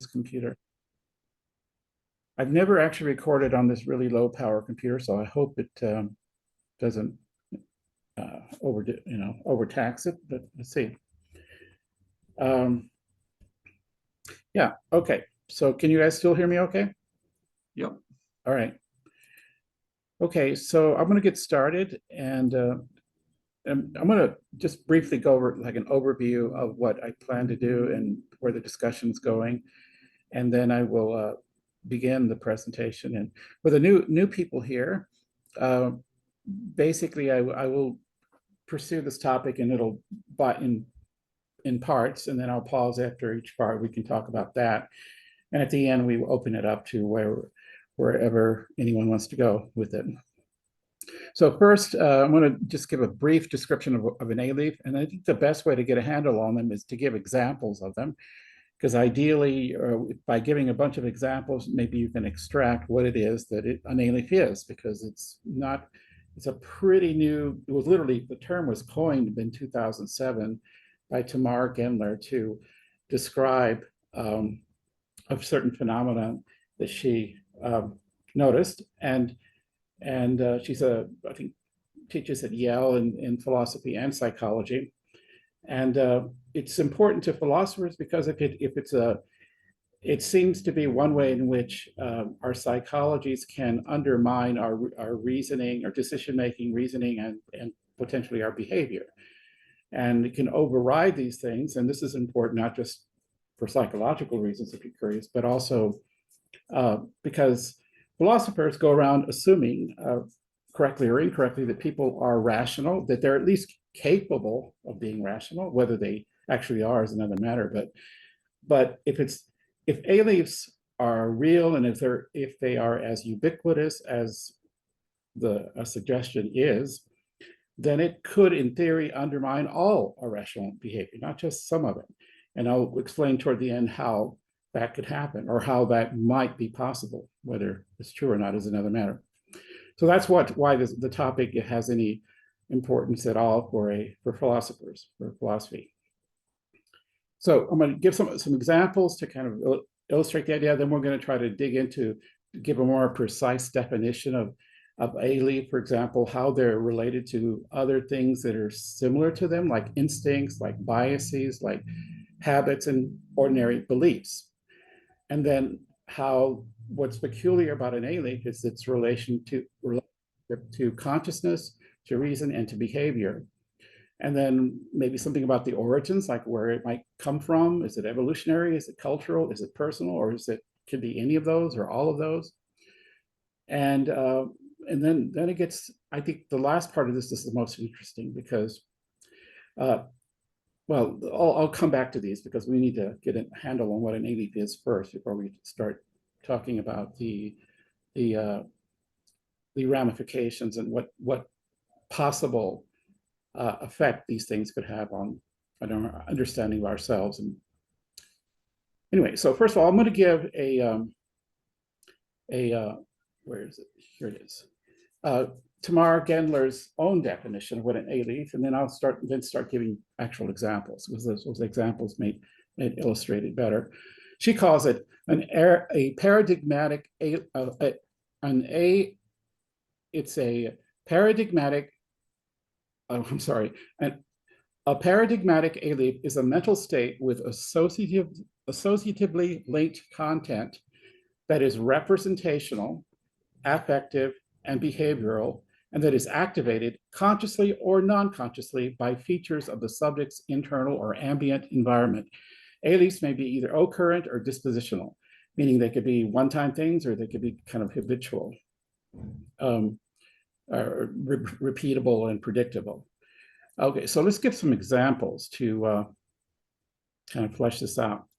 computer. I've never actually recorded on this really low power computer, so I hope it doesn't overtax it, but let's see. Yeah, okay. So can you guys still hear me okay? Yep. All right. Okay, so I'm going to get started, and I'm going to just briefly go over like an overview of what I plan to do and where the discussion is going, and then I will begin the presentation. And for the new people here, basically I will pursue this topic, and it'll in parts, and then I'll pause after each part. We can talk about that, and at the end we will open it up to wherever anyone wants to go with it. So first, I'm going to just give a brief description of an Alief, and I think the best way to get a handle on them is to give examples of them, because ideally, by giving a bunch of examples, maybe you can extract what it is that an Alief is, because it's a pretty new, it was literally, the term was coined in 2007 by Tamar Gendler to describe a certain phenomenon that she noticed, and she's I think teaches at Yale in philosophy and psychology, and it's important to philosophers because it seems to be one way in which our psychologies can undermine our reasoning, our decision-making reasoning, and potentially our behavior. And it can override these things. And this is important not just for psychological reasons, if you're curious, but also because philosophers go around assuming, correctly or incorrectly, that people are rational, that they're at least capable of being rational. Whether they actually are is another matter. But if Aliefs are real, and if they are as ubiquitous as a suggestion is, then it could, in theory, undermine all irrational behavior, not just some of it. And I'll explain toward the end how that could happen, or how that might be possible. Whether it's true or not is another matter. So that's why the topic has any importance at all for philosophers, for philosophy. So I'm going to give some examples to kind of illustrate the idea. Then we're going to try to dig into, give a more precise definition of Alief, for example, how they're related to other things that are similar to them, like instincts, like biases, like habits and ordinary beliefs. And then what's peculiar about an Alief is its relation to consciousness, to reason, and to behavior. And then maybe something about the origins, like where it might come from. Is it evolutionary? Is it cultural? Is it personal? Or could be any of those or all of those? And then it gets, I think the last part of this is the most interesting, because, well, I'll come back to these because we need to get a handle on what an Alief is first before we start talking about the ramifications and what possible effect these things could have on our understanding of ourselves. And anyway, so first of all, I'm going to give where is it? Here it is. Tamar Gendler's own definition of what an Alief, and then I'll start giving actual examples, because those examples made illustrate it better. She calls it a paradigmatic it's a paradigmatic. Oh, I'm sorry. A paradigmatic Alief is a mental state with associatively linked content that is representational, affective, and behavioral, and that is activated consciously or non-consciously by features of the subject's internal or ambient environment. Aliefs may be either occurrent or dispositional, meaning they could be one-time things, or they could be kind of habitual, repeatable and predictable. Okay, so let's give some examples to kind of flesh this out.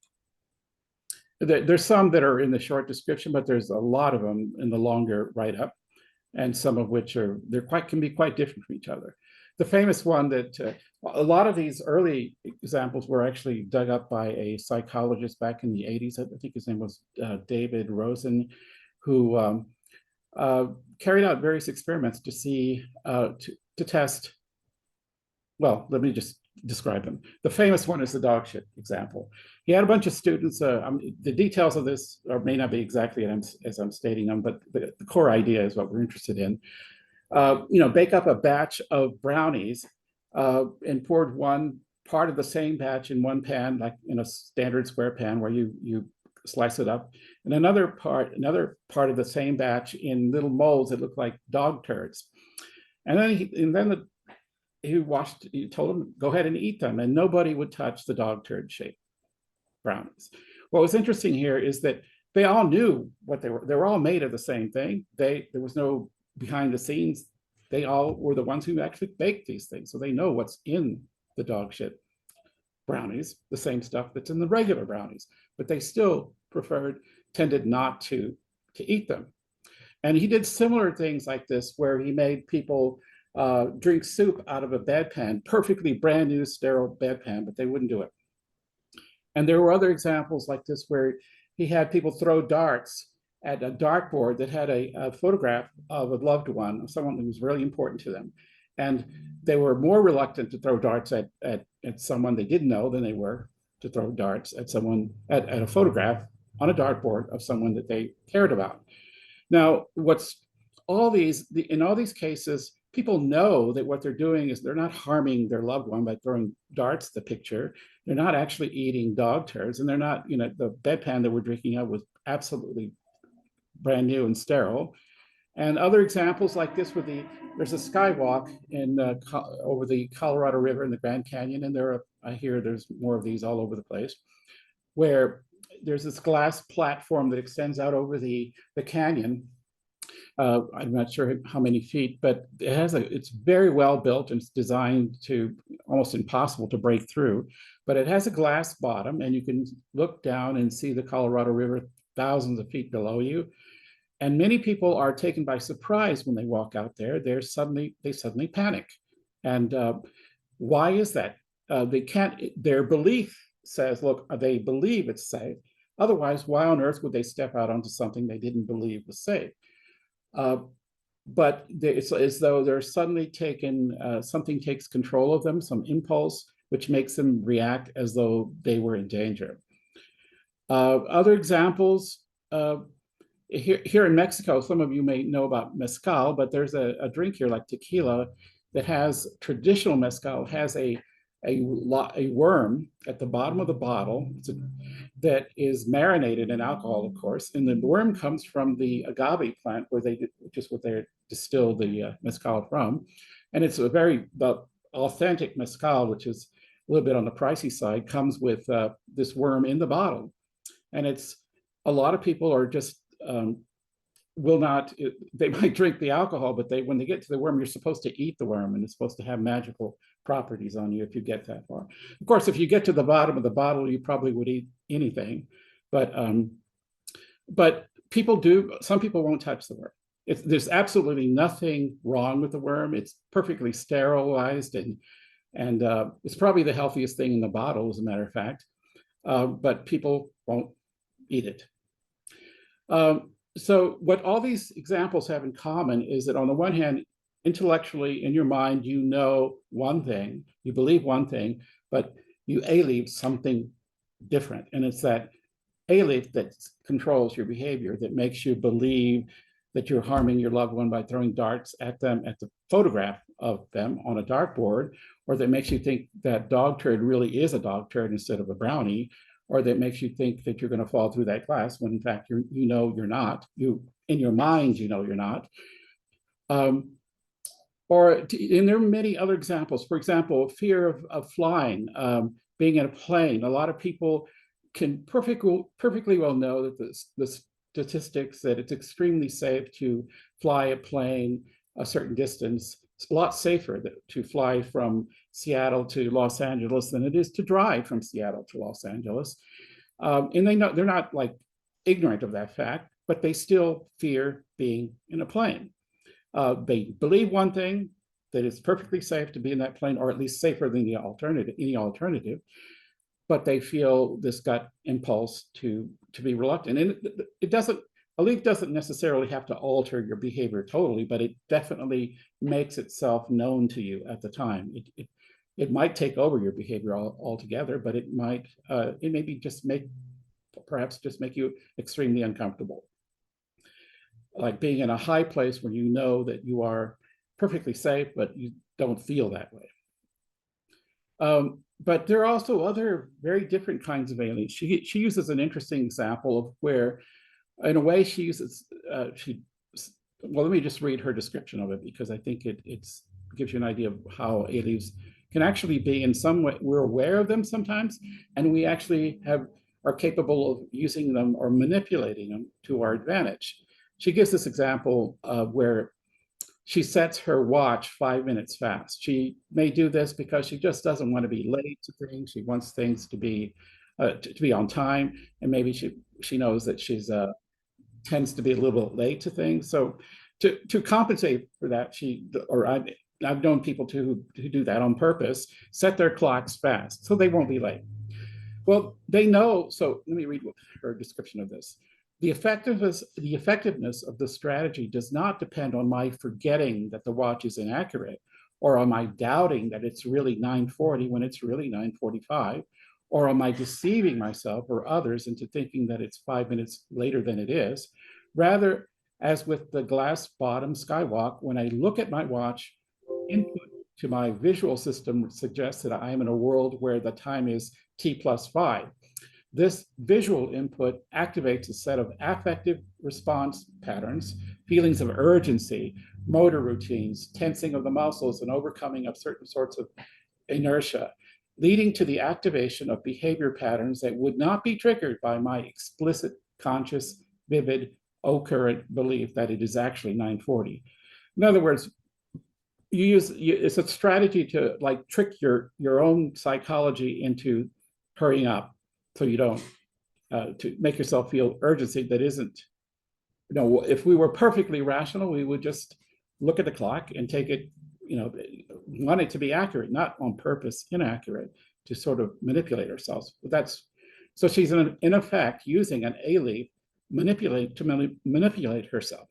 There's some that are in the short description, but there's a lot of them in the longer write-up, and some of which can be quite different from each other. The famous one that a lot of these early examples were actually dug up by a psychologist back in the 80s. I think his name was David Rosen, who carried out various experiments to see, to test. Well, let me just describe them. The famous one is the dogshit example. He had a bunch of students. The details of this may not be exactly as I'm stating them, but the core idea is what we're interested in. Bake up a batch of brownies and poured one part of the same batch in one pan, like in a standard square pan where you slice it up, and another part of the same batch in little molds that look like dog turds. And then he told them, go ahead and eat them, and nobody would touch the dog turd shaped brownies. What was interesting here is that they all knew what they were. They were all made of the same thing. There was no behind the scenes. They all were the ones who actually baked these things. So they know what's in the dog shit brownies, the same stuff that's in the regular brownies, but they still tended not to eat them. And he did similar things like this, where he made people drink soup out of a bedpan, perfectly brand new sterile bedpan, but they wouldn't do it. And there were other examples like this where he had people throw darts at a dartboard that had a photograph of a loved one, of someone who was really important to them. And they were more reluctant to throw darts at someone they didn't know than they were to throw darts at someone, at a photograph on a dartboard of someone that they cared about. Now, in all these cases, people know that what they're doing is they're not harming their loved one by throwing darts at the picture. They're not actually eating dog turds, and they're not, the bedpan that we're drinking out was absolutely brand new and sterile. And other examples like this there's a skywalk over the Colorado River in the Grand Canyon, and I hear there's more of these all over the place, where there's this glass platform that extends out over the canyon. I'm not sure how many feet, but it's very well built, and it's designed to almost impossible to break through. But it has a glass bottom, and you can look down and see the Colorado River thousands of feet below you. And many people are taken by surprise when they walk out there. They suddenly panic. And why is that? Their belief says, look, they believe it's safe. Otherwise, why on earth would they step out onto something they didn't believe was safe? But it's as though they're suddenly something takes control of them, some impulse, which makes them react as though they were in danger. Other examples, here in Mexico, some of you may know about mezcal, but there's a drink here like tequila that has, traditional mezcal has a worm at the bottom of the bottle that is marinated in alcohol, of course. And the worm comes from the agave plant, which is what they distill the mezcal from. And it's the authentic mezcal, which is a little bit on the pricey side, comes with this worm in the bottle. And a lot of people are just, they might drink the alcohol, but when they get to the worm, you're supposed to eat the worm, and it's supposed to have magical properties on you if you get that far. Of course, if you get to the bottom of the bottle, you probably would eat anything, but some people won't touch the worm. There's absolutely nothing wrong with the worm. It's perfectly sterilized, and it's probably the healthiest thing in the bottle, as a matter of fact, but people won't eat it. So what all these examples have in common is that, on the one hand, intellectually in your mind, you know one thing, you believe one thing, but you alief something different. And it's that alief that controls your behavior, that makes you believe that you're harming your loved one by throwing darts at them, at the photograph of them on a dartboard, or that makes you think that dog turd really is a dog turd instead of a brownie, or that makes you think that you're going to fall through that glass when in fact you're not. In your mind, you're not. And there are many other examples. For example, fear of flying, being in a plane. A lot of people can perfectly well know that the statistics that it's extremely safe to fly a plane a certain distance. It's a lot safer to fly from Seattle to Los Angeles than it is to drive from Seattle to Los Angeles. And they're not like ignorant of that fact, but they still fear being in a plane. They believe one thing, that it's perfectly safe to be in that plane, or at least safer than any alternative, but they feel this gut impulse to be reluctant. And a leaf doesn't necessarily have to alter your behavior totally, but it definitely makes itself known to you at the time. It might take over your behavior altogether, but it maybe just perhaps just make you extremely uncomfortable. Like being in a high place where you know that you are perfectly safe, but you don't feel that way. But there are also other very different kinds of aliens. She uses an interesting example of where, in a way, she uses well, let me just read her description of it, because I think it gives you an idea of how Aliefs can actually be, in some way, we're aware of them sometimes, and we actually are capable of using them or manipulating them to our advantage. She gives this example where she sets her watch 5 minutes fast. She may do this because she just doesn't want to be late to things. She wants things to be on time, and maybe she knows that she's tends to be a little bit late to things. So to compensate for that, I've known people who do that on purpose, set their clocks fast so they won't be late. Well, they know. So let me read her description of this. The effectiveness of the strategy does not depend on my forgetting that the watch is inaccurate, or on my doubting that it's really 9:40 when it's really 9:45, or on my deceiving myself or others into thinking that it's 5 minutes later than it is. Rather, as with the glass bottom skywalk, when I look at my watch, input to my visual system suggests that I am in a world where the time is t+5. This visual input activates a set of affective response patterns, feelings of urgency, motor routines, tensing of the muscles, and overcoming of certain sorts of inertia, leading to the activation of behavior patterns that would not be triggered by my explicit, conscious, vivid, occurrent belief that it is actually 9:40. In other words, it's a strategy to like trick your own psychology into hurrying up, so you don't to make yourself feel urgency that isn't. If we were perfectly rational, we would just look at the clock and take it, want it to be accurate, not on purpose inaccurate, to sort of manipulate ourselves. So she's in effect using an Alief to manipulate herself.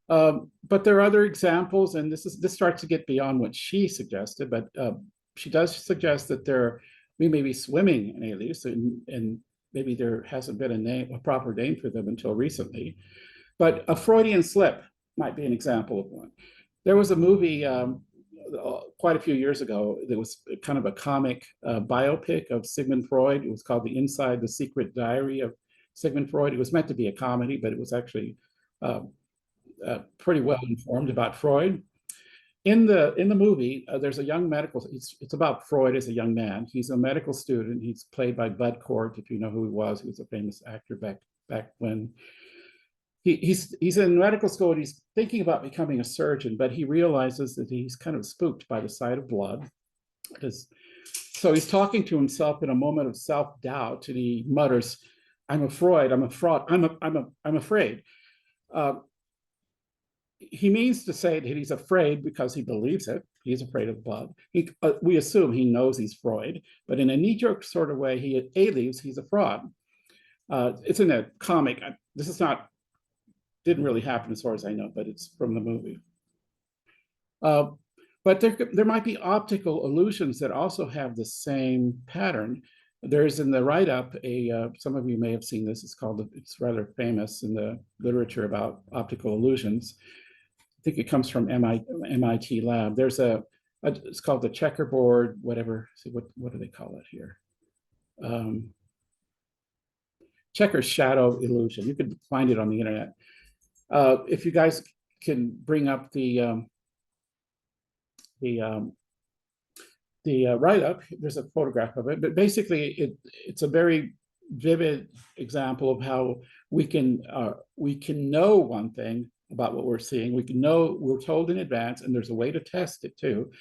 But there are other examples, and this starts to get beyond what she suggested, but she does suggest that we may be swimming in Aliefs, and maybe there hasn't been a proper name for them until recently. But a Freudian slip might be an example of one. There was a movie quite a few years ago that was kind of a comic biopic of Sigmund Freud. It was called The Inside the Secret Diary of Sigmund Freud. It was meant to be a comedy, but it was actually pretty well informed about Freud. In the movie, there's a young it's about Freud as a young man. He's a medical student. He's played by Bud Cort, if you know who he was. He was a famous actor back when. He's in medical school, and he's thinking about becoming a surgeon, but he realizes that he's kind of spooked by the sight of blood. So he's talking to himself in a moment of self-doubt, and he mutters, "I'm a Freud. I'm a fraud. I'm afraid." He means to say that he's afraid because he believes it. He's afraid of blood. We assume he knows he's Freud, but in a knee-jerk sort of way, he believes he's a fraud. It's in a comic. This didn't really happen as far as I know, but it's from the movie. But there might be optical illusions that also have the same pattern. There's in the write-up some of you may have seen this. It's rather famous in the literature about optical illusions. I think it comes from MIT lab. There's it's called the checkerboard, whatever. See, what do they call it here? Checker shadow illusion. You could find it on the internet. If you guys can bring up the write-up, there's a photograph of it, but basically it's a very vivid example of how we can know one thing about what we're seeing. We're told in advance, and there's a way to test it too,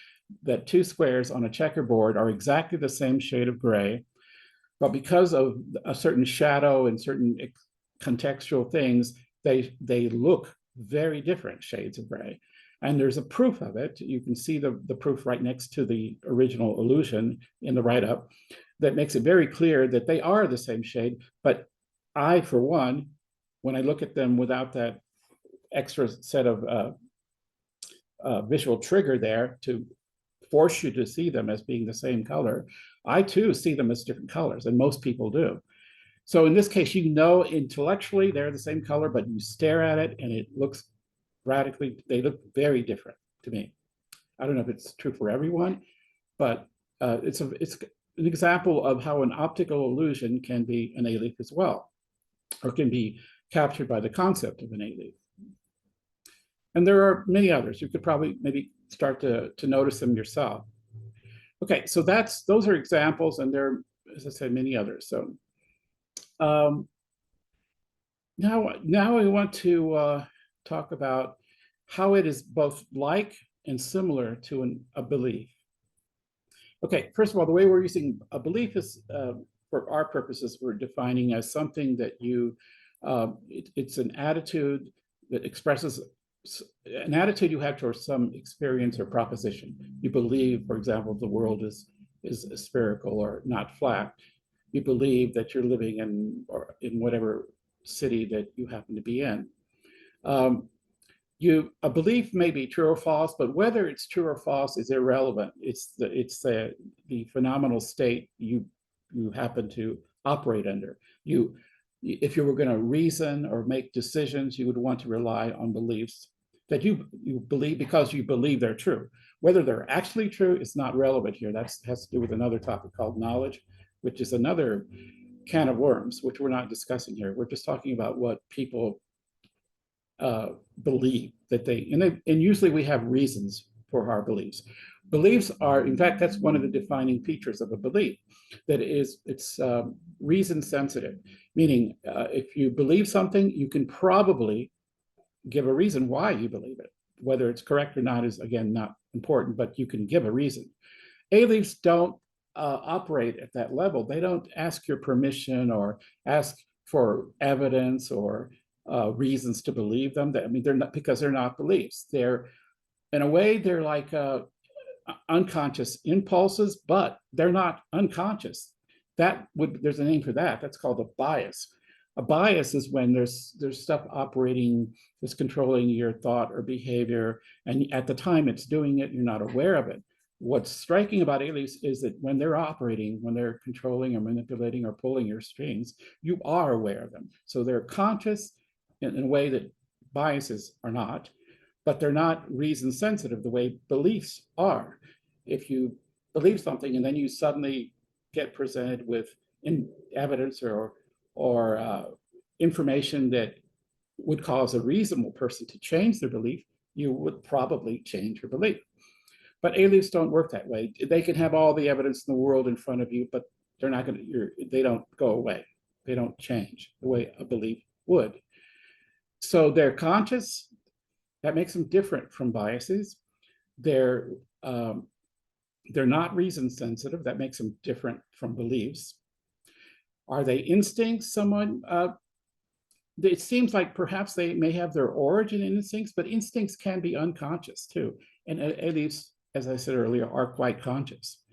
that two squares on a checkerboard are exactly the same shade of gray, but because of a certain shadow and certain contextual things, they look very different shades of gray. And there's a proof of it. You can see the proof right next to the original illusion in the write-up that makes it very clear that they are the same shade. But I, for one, when I look at them without that extra set of visual trigger there to force you to see them as being the same color. I too see them as different colors, and most people do. So in this case, you know intellectually they're the same color, but you stare at it and it looks radically, they look very different to me. I don't know if it's true for everyone, but it's an example of how an optical illusion can be an Alief as well, or can be captured by the concept of an Alief. And there are many others. You could probably maybe start to notice them yourself. Okay, so those are examples, and there are, as I said, many others. So now I want to talk about how it is both like and similar to a belief. Okay, first of all, the way we're using a belief is, for our purposes, we're defining as something that it's an attitude that expresses an attitude you have towards some experience or proposition. You believe, for example, the world is spherical or not flat. You believe that you're living in whatever city that you happen to be in. A belief may be true or false, but whether it's true or false is irrelevant. It's the phenomenal state you happen to operate under. If you were going to reason or make decisions, you would want to rely on beliefs that you believe because you believe they're true. Whether they're actually true is not relevant here. That has to do with another topic called knowledge, which is another can of worms, which we're not discussing here. We're just talking about what people believe that and usually we have reasons for our beliefs. Beliefs are, in fact, that's one of the defining features of a belief, that it's reason sensitive, meaning if you believe something, you can probably give a reason why you believe it. Whether it's correct or not is, again, not important, but you can give a reason. Aliefs don't operate at that level. They don't ask your permission or ask for evidence or reasons to believe them. They're not, because they're not beliefs. They're, in a way, they're like unconscious impulses, but they're not unconscious. There's a name for that. That's called a bias. A bias is when there's stuff operating that's controlling your thought or behavior, and at the time it's doing it, you're not aware of it. What's striking about Aliefs is that when they're operating, when they're controlling or manipulating or pulling your strings, you are aware of them. So they're conscious in a way that biases are not, but they're not reason sensitive the way beliefs are. If you believe something and then you suddenly get presented with evidence or information that would cause a reasonable person to change their belief, you would probably change your belief. But Aliefs don't work that way. They can have all the evidence in the world in front of you, but they're not going to. They don't go away. They don't change the way a belief would. So they're conscious. That makes them different from biases. They're not reason sensitive. That makes them different from beliefs. Are they instincts? It seems like perhaps they may have their origin in instincts, but instincts can be unconscious too. And Aliefs, as I said earlier, are quite conscious.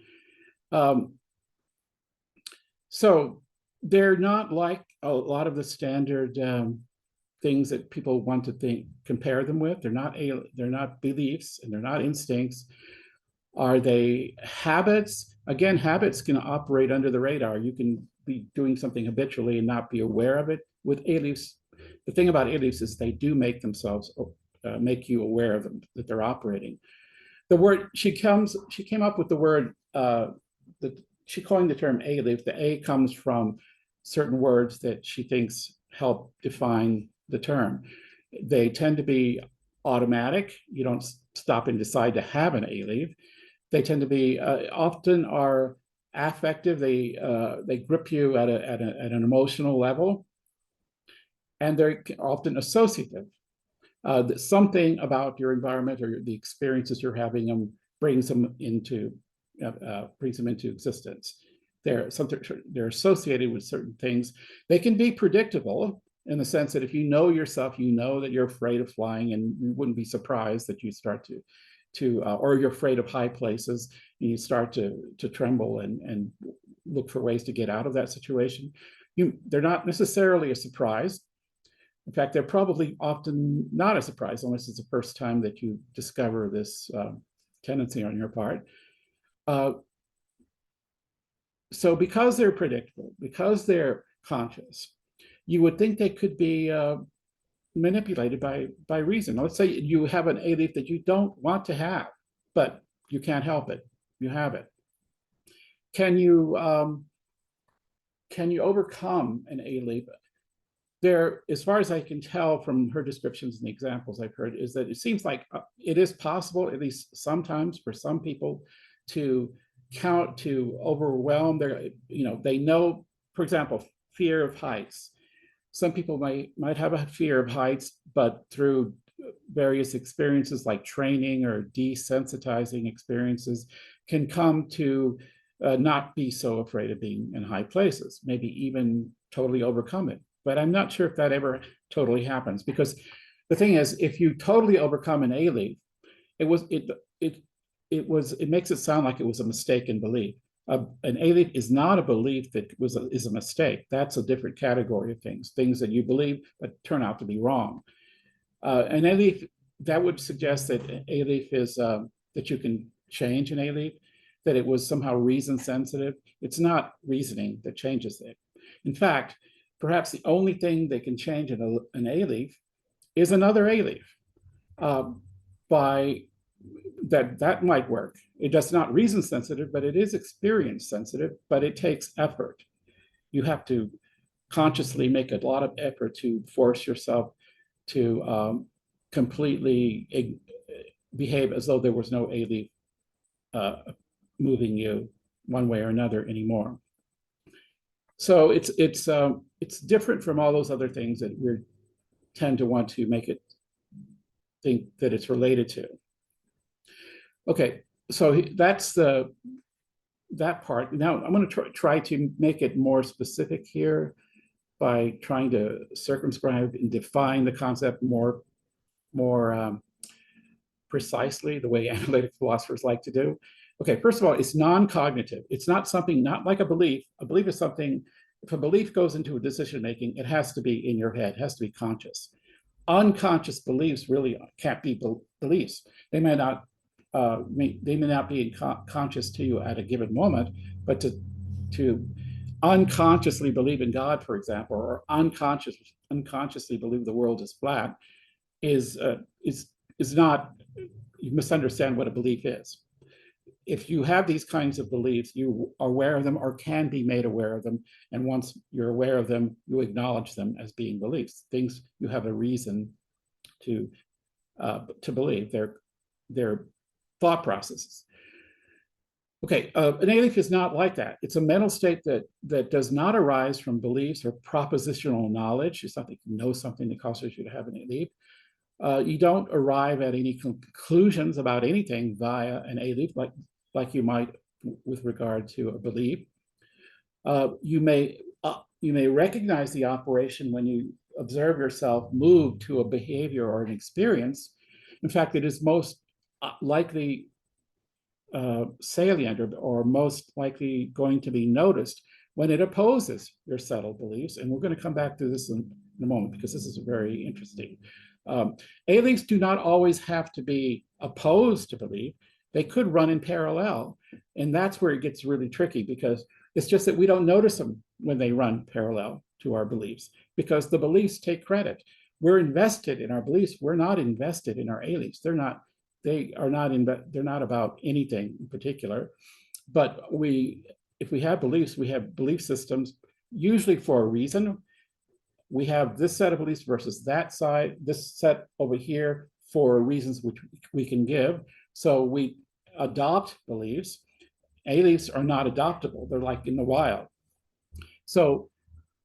So they're not like a lot of the standard things that people want to compare them with. They're not beliefs and they're not instincts. Are they habits? Again, habits can operate under the radar. You can be doing something habitually and not be aware of it. With Aliefs, the thing about Aliefs is they do make themselves make you aware of them, that they're operating. The word she came up with the word she coined the term Alief. The A comes from certain words that she thinks help define the term. They tend to be automatic. You don't stop and decide to have an Alief. They tend to be often are affective. They grip you at an emotional level, and they're often associative. Something about your environment or the experiences you're having brings them into existence. They're associated with certain things. They can be predictable in the sense that if you know yourself, you know that you're afraid of flying, and you wouldn't be surprised that you start or you're afraid of high places, and you start to tremble and look for ways to get out of that situation. They're not necessarily a surprise. In fact, they're probably often not a surprise unless it's the first time that you discover this tendency on your part. So because they're predictable, because they're conscious, you would think they could be manipulated by reason. Let's say you have an Alief that you don't want to have, but you can't help it. You have it. Can you overcome an Alief? There, as far as I can tell from her descriptions and the examples I've heard, is that it seems like it is possible, at least sometimes, for some people to overwhelm their, they know, for example, fear of heights. Some people might have a fear of heights, but through various experiences like training or desensitizing experiences can come to not be so afraid of being in high places, maybe even totally overcome it. But I'm not sure if that ever totally happens, because the thing is, if you totally overcome an Alief, it makes it sound like it was a mistaken belief. An Alief is not a belief that is a mistake. That's a different category of things that you believe but turn out to be wrong. An Alief, that would suggest that an Alief is that you can change an Alief, that it was somehow reason sensitive. It's not reasoning that changes it. In fact, perhaps the only thing that can change an Alief is another Alief. That might work. It does not reason sensitive, but it is experience sensitive, but it takes effort. You have to consciously make a lot of effort to force yourself to completely behave as though there was no Alief moving you one way or another anymore. So it's different from all those other things that we tend to want to make it think that it's related to. Okay, so that's that part. Now I'm going to try to make it more specific here by trying to circumscribe and define the concept more precisely, the way analytic philosophers like to do. Okay, first of all, it's non-cognitive. It's not something, not like a belief. A belief is something, if a belief goes into a decision-making, it has to be in your head, it has to be conscious. Unconscious beliefs really can't be beliefs. They may not be conscious to you at a given moment, but to unconsciously believe in God, for example, or unconsciously believe the world is flat, is not, you misunderstand what a belief is. If you have these kinds of beliefs, you are aware of them or can be made aware of them. And once you're aware of them, you acknowledge them as being beliefs, things you have a reason to believe. They're thought processes. Okay, an Alief is not like that. It's a mental state that does not arise from beliefs or propositional knowledge. It's not that you know something that causes you to have an Alief. You don't arrive at any conclusions about anything via an Alief, like you might with regard to a belief. You may recognize the operation when you observe yourself move to a behavior or an experience. In fact, it is most likely salient or most likely going to be noticed when it opposes your settled beliefs. And we're going to come back to this in a moment, because this is very interesting. Aliefs do not always have to be opposed to belief. They could run in parallel. And that's where it gets really tricky, because it's just that we don't notice them when they run parallel to our beliefs, because the beliefs take credit. We're invested in our beliefs. We're not invested in our Aliefs. They're not about anything in particular. But if we have beliefs, we have belief systems, usually for a reason. We have this set of beliefs versus that side, this set over here for reasons which we can give. So we adopt beliefs. Aliefs are not adoptable. They're like in the wild. So,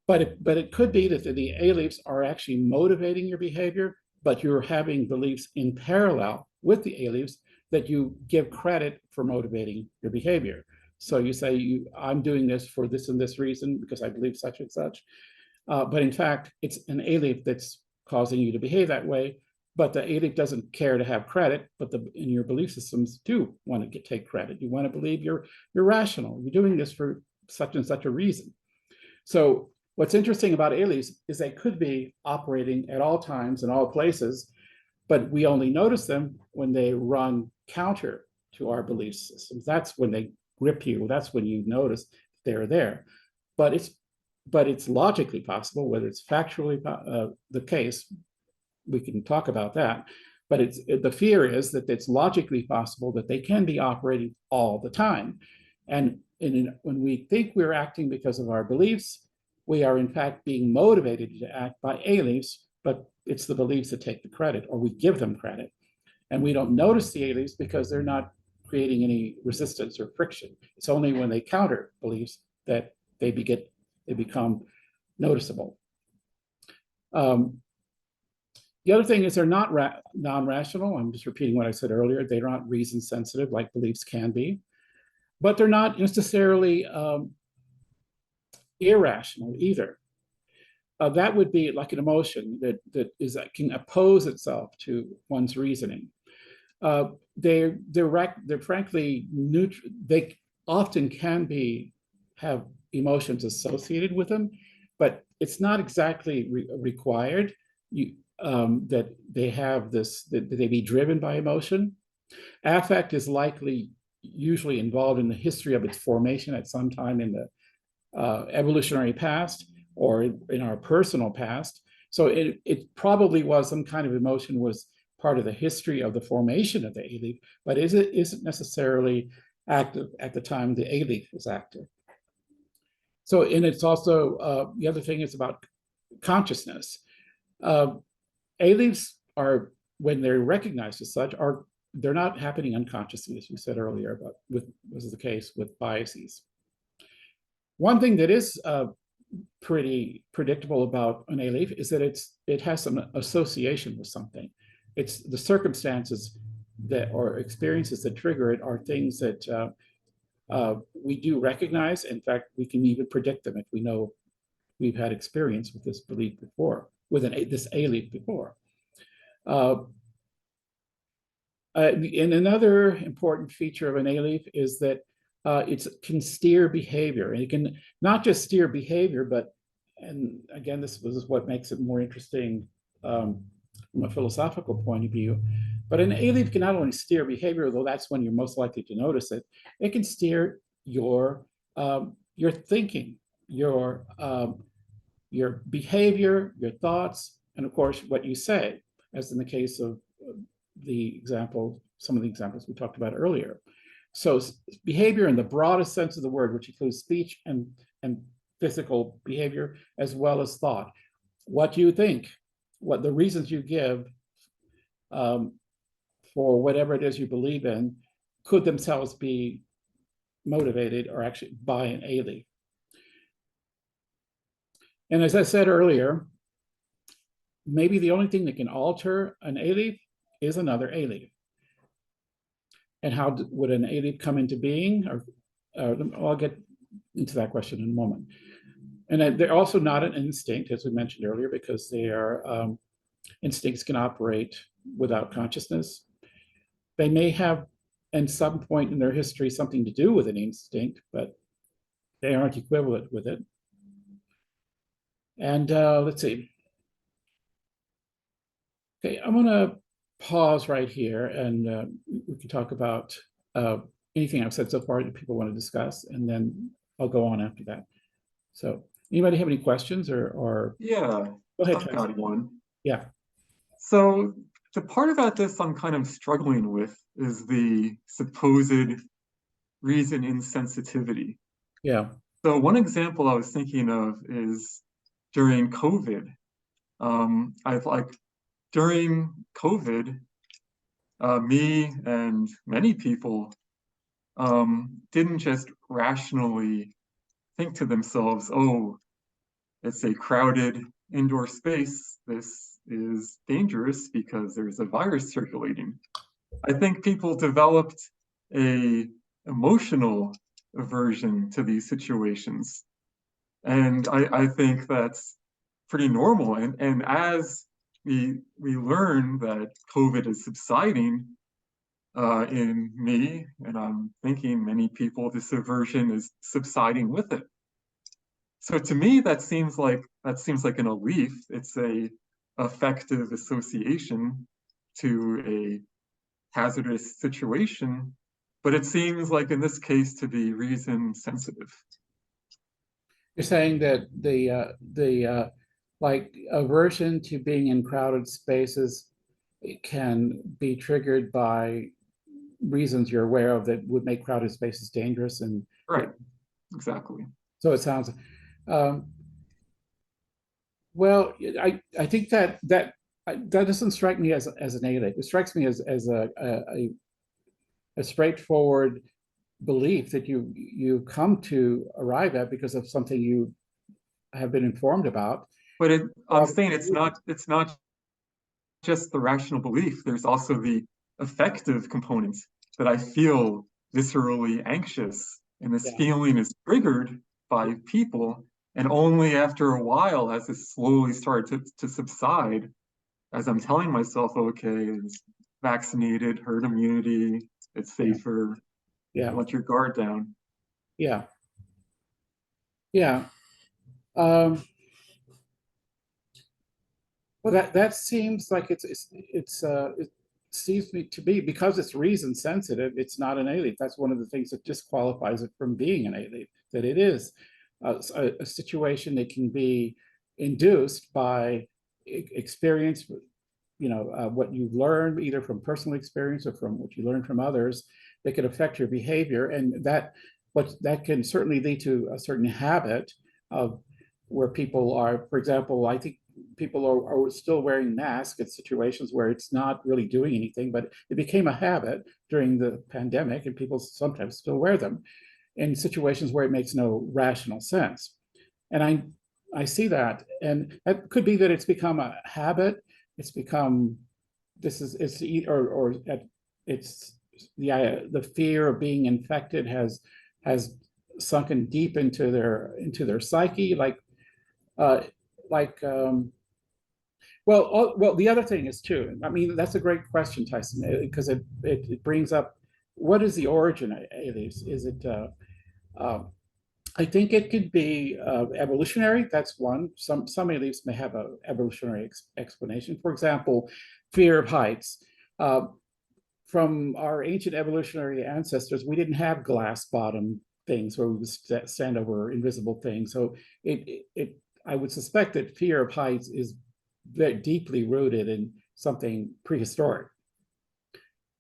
but it could be that the Aliefs are actually motivating your behavior, but you're having beliefs in parallel with the Aliefs that you give credit for motivating your behavior. So you say, I'm doing this for this and this reason because I believe such and such. But in fact, it's an Alief that's causing you to behave that way. But the Alief doesn't care to have credit, but in your belief systems do want to take credit. You want to believe you're rational. You're doing this for such and such a reason. So what's interesting about Aliefs is they could be operating at all times in all places, but we only notice them when they run counter to our belief systems. That's when they grip you. That's when you notice they're there. But it's logically possible, whether it's factually the case, we can talk about that. But the fear is that it's logically possible that they can be operating all the time. And when we think we're acting because of our beliefs, we are in fact being motivated to act by Aliefs, but it's the beliefs that take the credit, or we give them credit. And we don't notice the Aliefs because they're not creating any resistance or friction. It's only when they counter beliefs that they become noticeable. The other thing is they're not non-rational. I'm just repeating what I said earlier. They're not reason sensitive like beliefs can be, but they're not necessarily irrational either. That would be like an emotion that can oppose itself to one's reasoning. They're frankly neutral. They often can have emotions associated with them, but it's not exactly required that they have this, that they be driven by emotion. Affect is usually involved in the history of its formation at some time in the evolutionary past or in our personal past. So it probably was some kind of emotion was part of the history of the formation of the Alief, but isn't necessarily active at the time the Alief was active. So, and it's also, the other thing is about consciousness. Aliefs are, when they're recognized as such, they're not happening unconsciously, as you said earlier, but this is the case with biases. One thing that is pretty predictable about an Alief is that it has some association with something. It's the circumstances that or experiences that trigger it are things that we do recognize. In fact, we can even predict them if we know we've had experience with this belief before, with this Alief before. And another important feature of an Alief is that it can steer behavior. And it can not just steer behavior, but, and again, this is what makes it more interesting from a philosophical point of view, but an Alief can not only steer behavior, though that's when you're most likely to notice it, it can steer your thinking, your behavior, your thoughts, and of course, what you say, as in the case of some of the examples we talked about earlier. So behavior in the broadest sense of the word, which includes speech and physical behavior, as well as thought. What you think, what the reasons you give for whatever it is you believe in, could themselves be motivated or actually by an Alief. And as I said earlier, maybe the only thing that can alter an Alief is another Alief. And how would an Alief come into being? I'll get into that question in a moment. And they're also not an instinct, as we mentioned earlier, because instincts can operate without consciousness. They may have, at some point in their history, something to do with an instinct, but they aren't equivalent with it. And let's see. Okay, I'm going to pause right here, and we can talk about anything I've said so far that people want to discuss, and then I'll go on after that. So, anybody have any questions or Yeah, go ahead, I've got one. Yeah. So the part about this I'm kind of struggling with is the supposed reason insensitivity. Yeah. So one example I was thinking of is during COVID. During COVID, me and many people didn't just rationally think to themselves, oh, it's a crowded indoor space. This is dangerous because there's a virus circulating. I think people developed a emotional aversion to these situations. And I think that's pretty normal. And as we learn that COVID is subsiding in me, and I'm thinking many people, this aversion is subsiding with it. So to me, that seems like an Alief. It's a affective association to a hazardous situation, but it seems like in this case to be reason sensitive. You're saying that the like aversion to being in crowded spaces, it can be triggered by reasons you're aware of that would make crowded spaces dangerous, and Right, exactly. so it sounds. Um, well, I think that doesn't strike me as an alien. It strikes me as a straightforward belief that you come to arrive at because of something you have been informed about. But I'm saying Yeah, it's not just the rational belief. There's also the affective components that I feel viscerally anxious, and this yeah, feeling is triggered by people, and only after a while has it slowly started to subside as I'm telling myself, okay, it's vaccinated, herd immunity, it's yeah, safer, yeah, let your guard down. yeah, yeah. Um, well, that seems like it seems to be because it's reason sensitive. It's not an alien. That's one of the things that disqualifies it from being an alien. That it is a situation that can be induced by experience, what you've learned either from personal experience or from what you learn from others that can affect your behavior, and that can certainly lead to a certain habit of where people are. For example, I think people are still wearing masks in situations where it's not really doing anything, but it became a habit during the pandemic, and people sometimes still wear them in situations where it makes no rational sense. And I see that, and it could be that it's become a habit. It's become this is it's or it's the fear of being infected has sunken deep into their psyche, uh, like well, the other thing is too. I mean, that's a great question, Tyson, because it brings up what is the origin of aliens? Is it uh, I think it could be evolutionary. That's one. Some aliens may have an evolutionary explanation. For example, fear of heights. Uh, from our ancient evolutionary ancestors, we didn't have glass bottom things where we would stand over invisible things. So I would suspect that fear of heights is very deeply rooted in something prehistoric.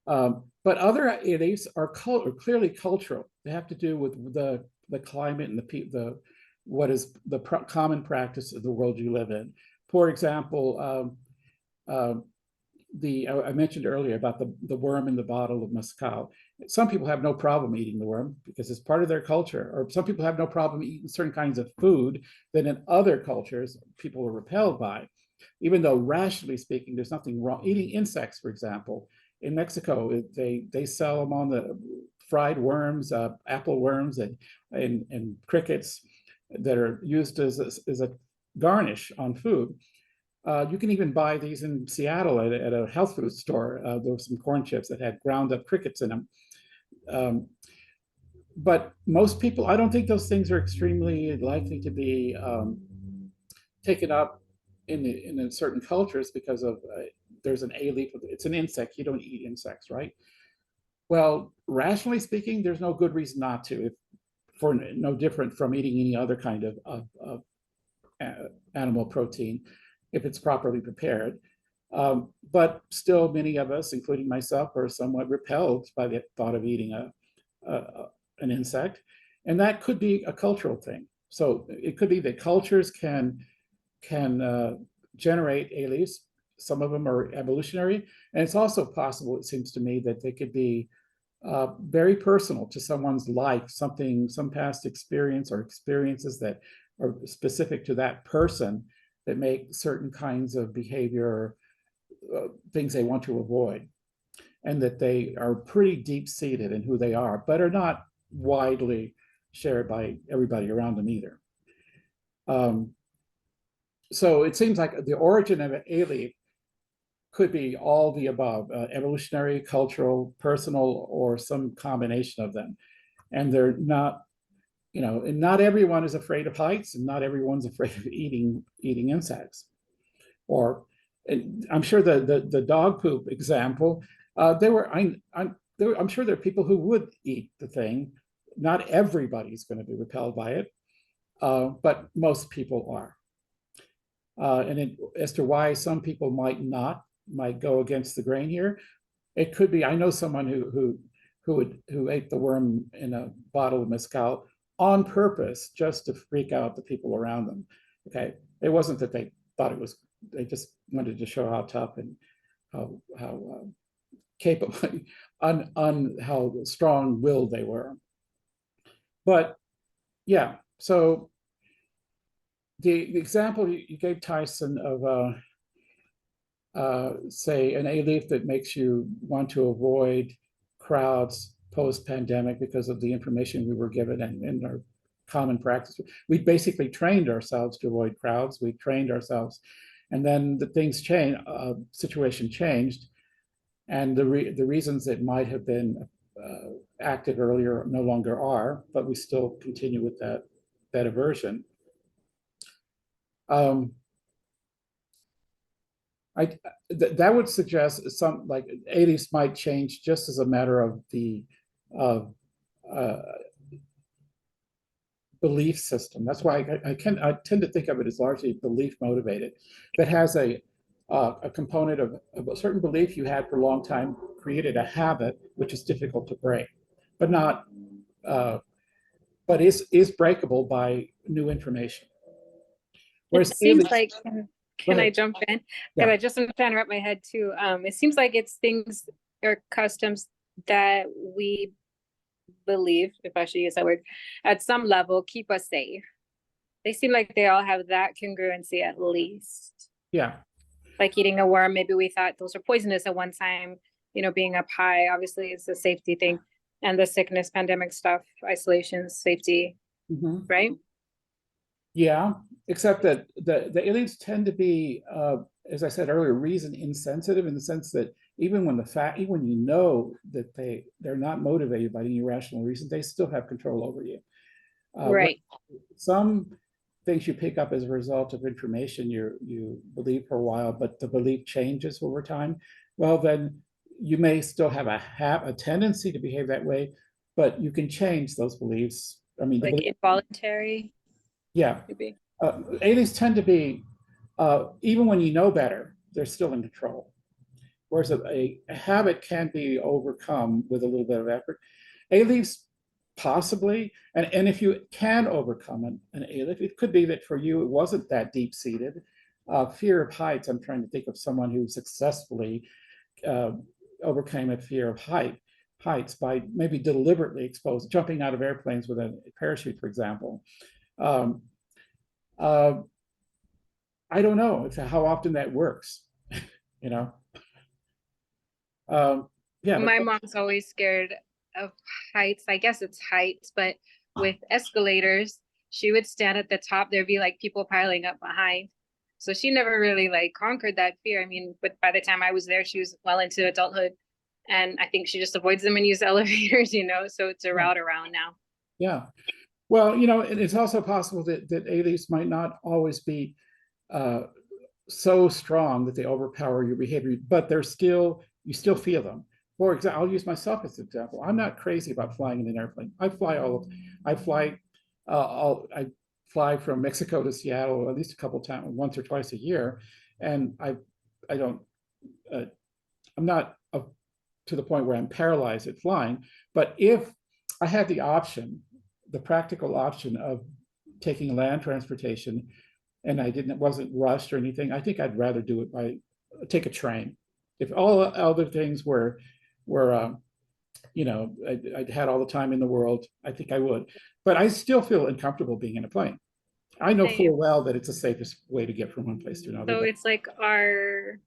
But other idiots are clearly cultural. They have to do with the climate and the what is the common practice of the world you live in. For example, I mentioned earlier about the worm in the bottle of mezcal. Some people have no problem eating the worm because it's part of their culture, or some people have no problem eating certain kinds of food that in other cultures people are repelled by. Even though rationally speaking, there's nothing wrong. Eating insects, for example, in Mexico, they sell them on the fried worms, apple worms, and crickets that are used as a garnish on food. You can even buy these in Seattle at a health food store. There were some corn chips that had ground up crickets in them. Um, but most people, I don't think those things are extremely likely to be taken up in certain cultures because of there's an A-leaf. It's an insect. You don't eat insects, right? Well, rationally speaking, there's no good reason not to, for no different from eating any other kind of animal protein if it's properly prepared. But still, many of us, including myself, are somewhat repelled by the thought of eating an insect. And that could be a cultural thing. So it could be that cultures can generate aliens. Some of them are evolutionary. And it's also possible, it seems to me, that they could be very personal to someone's life, some past experience or experiences that are specific to that person that make certain kinds of behavior things they want to avoid, and that they are pretty deep seated in who they are, but are not widely shared by everybody around them either. Um, so it seems like the origin of an alien could be all the above, evolutionary, cultural, personal, or some combination of them. And they're not, and not everyone is afraid of heights, and not everyone's afraid of eating insects. Or I'm sure the dog poop example, there were I'm sure there are people who would eat the thing. Not everybody's going to be repelled by it, but most people are. As to why some people might not, might go against the grain here, it could be. I know someone who ate the worm in a bottle of mezcal on purpose just to freak out the people around them. Okay, it wasn't that they thought it was. They just wanted to show how tough and how capable, how strong-willed they were. But yeah, so the example you gave, Tyson, of say an Alief that makes you want to avoid crowds post-pandemic because of the information we were given and our common practice. We basically trained ourselves to avoid crowds. We trained ourselves, and then the things changed. Situation changed, and the reasons it might have been active earlier no longer are, but we still continue with that aversion. That would suggest some like Aliefs might change just as a matter of the belief system. That's why I tend to think of it as largely belief motivated. That has a component of a certain belief you had for a long time created a habit which is difficult to break, but not but is breakable by new information. Whereas it seems like, can I jump in? Because Yeah. I just am trying to wrap my head too. It seems like it's things or customs that we believe, if I should use that word, at some level keep us safe. They seem like they all have that congruency at least. Yeah. Like eating a worm, maybe we thought those were poisonous at one time, you know, being up high, obviously it's a safety thing. And the sickness, pandemic stuff, isolation, safety, right? Yeah, except that the Aliefs tend to be, as I said earlier, reason insensitive in the sense that even when you know that they're not motivated by any rational reason, they still have control over you. Right. Some things you pick up as a result of information you believe for a while, but the belief changes over time. Well, then you may still have a tendency to behave that way, but you can change those beliefs. I mean, like involuntary. Yeah. Maybe. Aliens tend to be, even when you know better, they're still in control. Whereas a habit can be overcome with a little bit of effort. Aliens possibly, and if you can overcome an Alief, it could be that for you it wasn't that deep-seated. Fear of heights, I'm trying to think of someone who successfully overcame a fear of heights by maybe deliberately jumping out of airplanes with a parachute, for example. I don't know how often that works, you know. Yeah. My mom's always scared of heights. I guess it's heights, but with escalators, she would stand at the top. There'd be like people piling up behind. So she never really like conquered that fear. I mean, but by the time I was there, she was well into adulthood. And I think she just avoids them and uses elevators, you know, so it's a route around now. Yeah. Well, you know, it's also possible that Aliefs might not always be so strong that they overpower your behavior, but you still feel them. For example, I'll use myself as an example. I'm not crazy about flying in an airplane. I fly from Mexico to Seattle at least a couple times, once or twice a year, and I'm not to the point where I'm paralyzed at flying. But if I had the practical option of taking land transportation, and wasn't rushed or anything, I think I'd rather do it take a train. If all other things were you know, I'd had all the time in the world, I think I would. But I still feel uncomfortable being in a plane. I know full well that it's the safest way to get from one place to another. So it's like our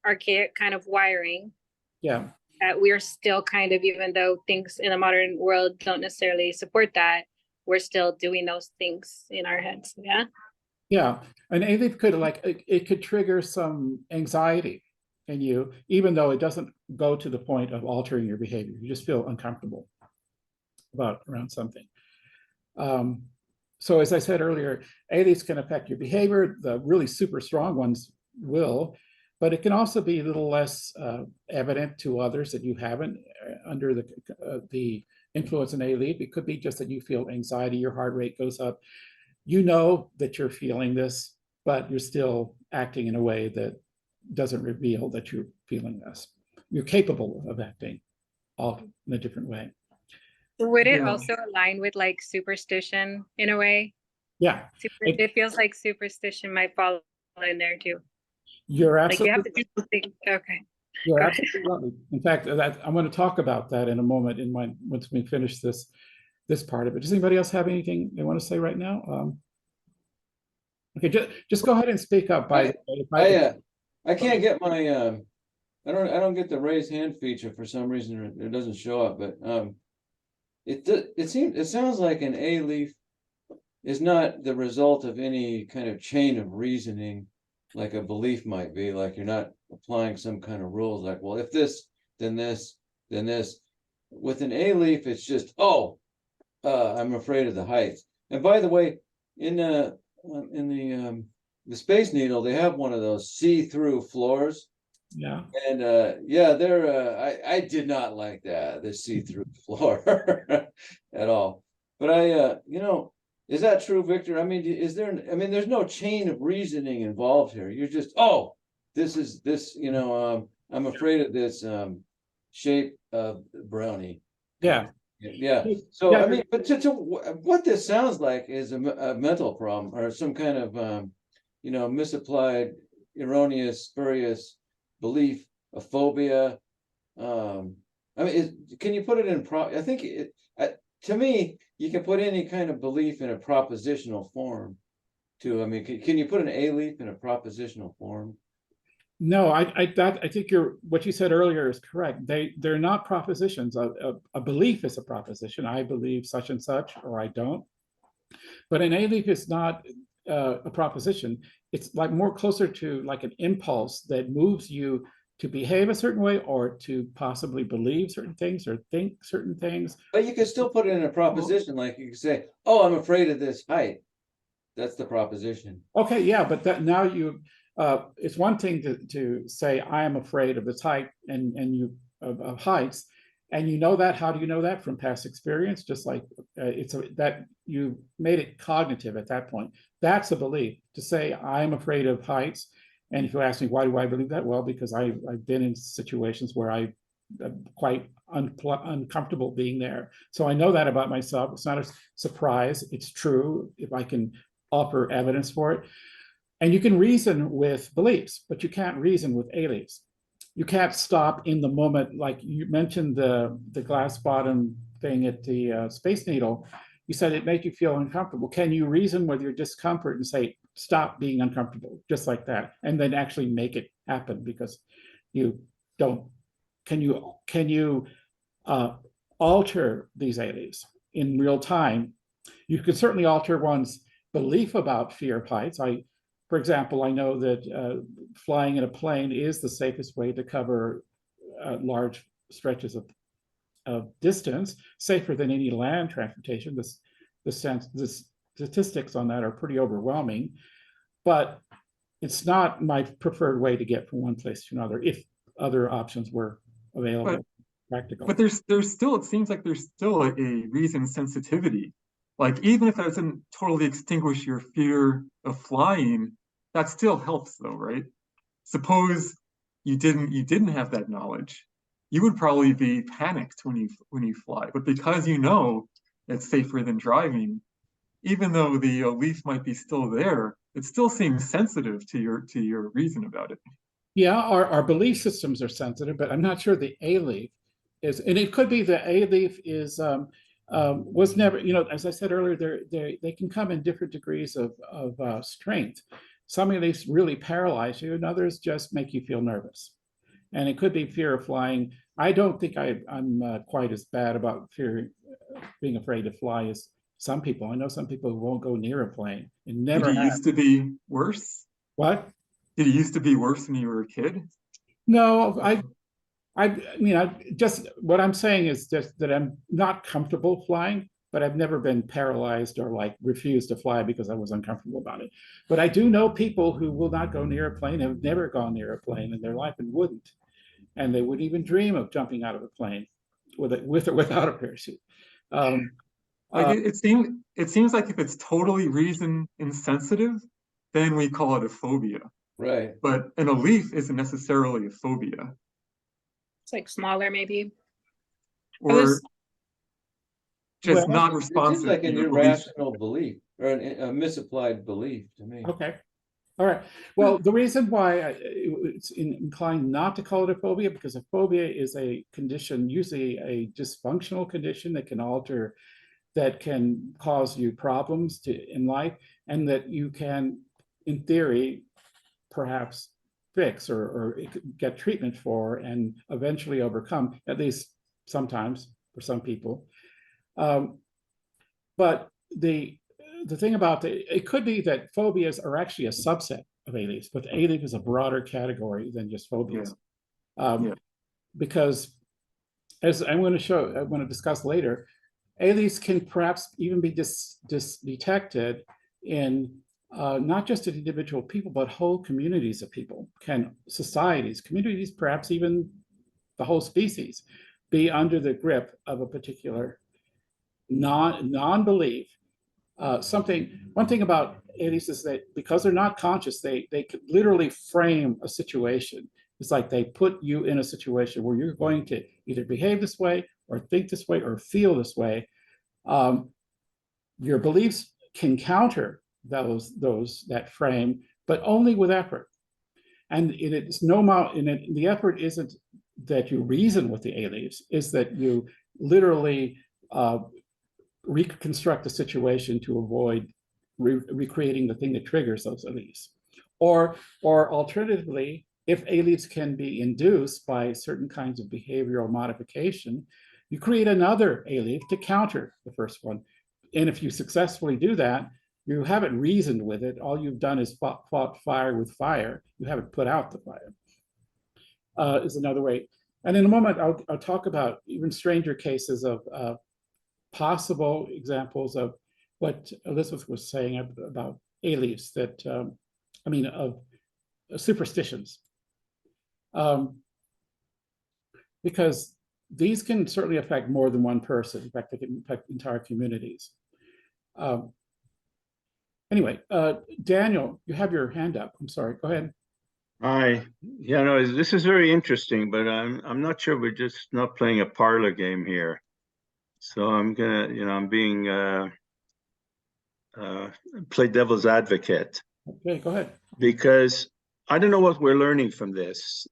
archaic kind of wiring. Yeah. That we're still kind of, even though things in the modern world don't necessarily support that, we're still doing those things in our heads. Yeah. Yeah. And Alief could it could trigger some anxiety in you, even though it doesn't go to the point of altering your behavior. You just feel uncomfortable around something. So as I said earlier, Aliefs can affect your behavior. The really super strong ones will. but it can also be a little less evident to others that you haven't under the influence in Alief. It could be just that you feel anxiety, your heart rate goes up. You know that you're feeling this, but you're still acting in a way that doesn't reveal that you're feeling this. You're capable of acting all in a different way. Would it Yeah. also align with like superstition in a way? Yeah, It feels like superstition might fall in there too. you're Like you have absolutely to do something. Okay. You're Go ahead. absolutely right. In fact, I'm going to talk about that in a moment once we finish this part of it. Does anybody else have anything they want to say right now? Okay, just go ahead and speak up. I can't get my I don't get the raise hand feature for some reason. It doesn't show up, but it sounds like an Alief is not the result of any kind of chain of reasoning like a belief might be. Like you're not applying some kind of rules like, well, if this, then this, then this. With an Alief, it's just, I'm afraid of the heights. And by the way, in the Space Needle, they have one of those see-through floors. Yeah. And they're I did not like that, the see-through floor at all. But is that true, Victor? I mean, there's no chain of reasoning involved here. You're just, I'm afraid of this shape of brownie. Yeah. Yeah. So I mean, but to what this sounds like is a mental problem or some kind of misapplied, erroneous, spurious belief, a phobia. Can you put it in I think to me, you can put any kind of belief in a propositional form too. I mean, can you put an Alief in a propositional form? No, I think what you said earlier is correct. They're not propositions. A belief is a proposition. I believe such and such, or I don't. But an Alief is not a proposition. It's like more closer to like an impulse that moves you to behave a certain way or to possibly believe certain things or think certain things. But you can still put it in a proposition, like you can say, "Oh, I'm afraid of this height." That's the proposition. Okay, yeah, but that now it's one thing to say I am afraid of this height and you of heights, and you know that. How do you know that? From past experience? Just like that you made it cognitive at that point. That's a belief. To say I'm afraid of heights, and if you ask me why do I believe that? Well, because I've been in situations where I'm quite uncomfortable being there. So I know that about myself. It's not a surprise. It's true if I can offer evidence for it. And you can reason with beliefs, but you can't reason with Aliefs. You can't stop in the moment, like you mentioned the glass bottom thing at the Space Needle. You said it made you feel uncomfortable. Can you reason with your discomfort and say, stop being uncomfortable, just like that, and then actually make it happen? Because you don't. Can you alter these Aliefs in real time? You could certainly alter one's belief about fear of heights. For example, I know that flying in a plane is the safest way to cover large stretches of distance, safer than any land transportation. The statistics on that are pretty overwhelming, but it's not my preferred way to get from one place to another if other options were available, practical. But there's still, it seems like there's still a reason sensitivity. Like even if that doesn't totally extinguish your fear of flying, that still helps though, right? Suppose you didn't have that knowledge, you would probably be panicked when you fly. But because you know it's safer than driving, even though the leaf might be still there, it still seems sensitive to your reason about it. Yeah, our belief systems are sensitive, but I'm not sure the Alief is, and it could be the Alief is was never, as I said earlier, they can come in different degrees of strength. Some Aliefs really paralyze you, and others just make you feel nervous. And it could be fear of flying. I don't think I'm quite as bad about being afraid to fly as some people. I know some people who won't go near a plane and never Did it used to be worse? What? Did it used to be worse when you were a kid? No, I mean, just what I'm saying is just that I'm not comfortable flying, but I've never been paralyzed or like refused to fly because I was uncomfortable about it. But I do know people who will not go near a plane, have never gone near a plane in their life and wouldn't. And they wouldn't even dream of jumping out of a plane with or without a parachute. Like it seems like if it's totally reason insensitive, then we call it a phobia. Right. But an Alief isn't necessarily a phobia. It's like smaller, maybe. Or just Well, not It seems responsive like to an your belief. irrational belief or a misapplied belief to me. okay. All right. Well, the reason why it's inclined not to call it a phobia, because a phobia is a condition, usually a dysfunctional condition that can alter, that can cause you problems in life, and that you can, in theory, perhaps fix or get treatment for and eventually overcome, at least sometimes for some people. But the thing about it could be that phobias are actually a subset of Aliefs, but Alief is a broader category than just phobias. Yeah. Because as I'm going to discuss later, Aliefs can perhaps even be detected in not just individual people, but whole communities of people, societies, communities, perhaps even the whole species, be under the grip of a particular non-belief. One thing about Aliefs is that because they're not conscious, they could literally frame a situation. It's like they put you in a situation where you're going to either behave this way or think this way or feel this way. Your beliefs can counter that frame, but only with effort. And the effort isn't that you reason with the Aliefs, is that you literally reconstruct the situation to avoid recreating the thing that triggers those Aliefs. Or alternatively, if Aliefs can be induced by certain kinds of behavioral modification, you create another Alief to counter the first one. And if you successfully do that, you haven't reasoned with it. All you've done is fought fire with fire. You haven't put out the fire, is another way. And in a moment, I'll talk about even stranger cases of possible examples of what Elizabeth was saying about Aliefs, of superstitions. Because these can certainly affect more than one person. In fact, they can affect entire communities. Anyway, Daniel, you have your hand up. I'm sorry, go ahead. Yeah, no, this is very interesting, but I'm not sure we're just not playing a parlor game here. So I'm being play devil's advocate. Okay, go ahead. Because I don't know what we're learning from this,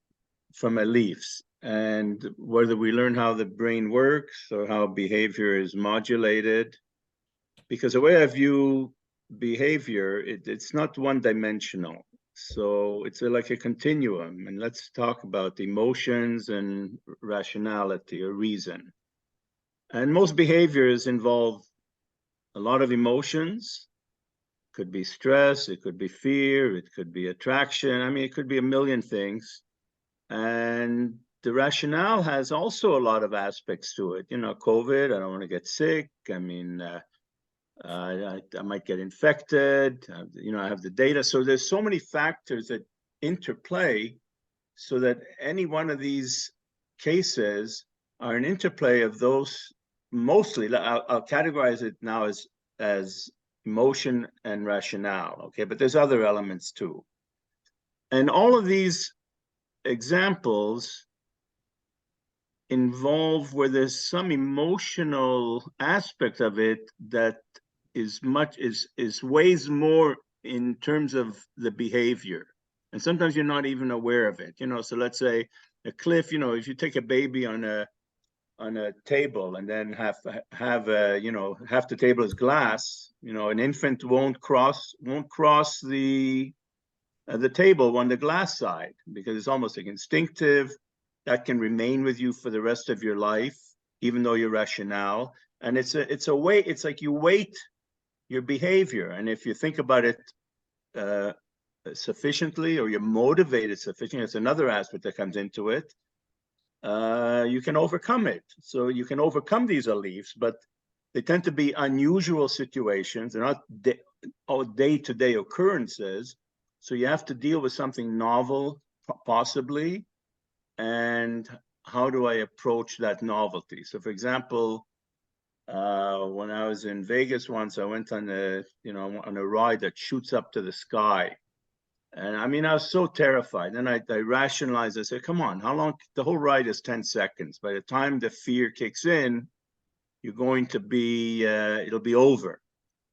from Aliefs, and whether we learn how the brain works or how behavior is modulated. Because the way I view behavior, it's not one-dimensional. So it's like a continuum. And let's talk about emotions and rationality or reason. And most behaviors involve a lot of emotions. It could be stress, it could be fear, it could be attraction. I mean, it could be a million things. And the rationale has also a lot of aspects to it. COVID, I don't want to get sick. I mean, I might get infected. I have the data. So there's so many factors that interplay so that any one of these cases are an interplay of those. Mostly, I'll categorize it now as emotion and rationale, okay? But there's other elements too. And all of these examples involve where there's some emotional aspect of it that is weighs more in terms of the behavior. And sometimes you're not even aware of it, So let's say a cliff, if you take a baby on a table and then have half the table is glass, an infant won't cross the table on the glass side because it's almost like instinctive. That can remain with you for the rest of your life, even though you're rationale. And it's like you weight your behavior. And if you think about it sufficiently, or you're motivated sufficiently, it's another aspect that comes into it. You can overcome it. So you can overcome these Aliefs, but They tend to be unusual situations. They're not day-to-day occurrences. So you have to deal with something novel, possibly, and how do I approach that novelty? So, for example, when I was in Vegas once, I went on a ride that shoots up to the sky. And I mean, I was so terrified. Then I rationalized. I said, come on, how long? The whole ride is 10 seconds. By the time the fear kicks in, you're going to be, it'll be over.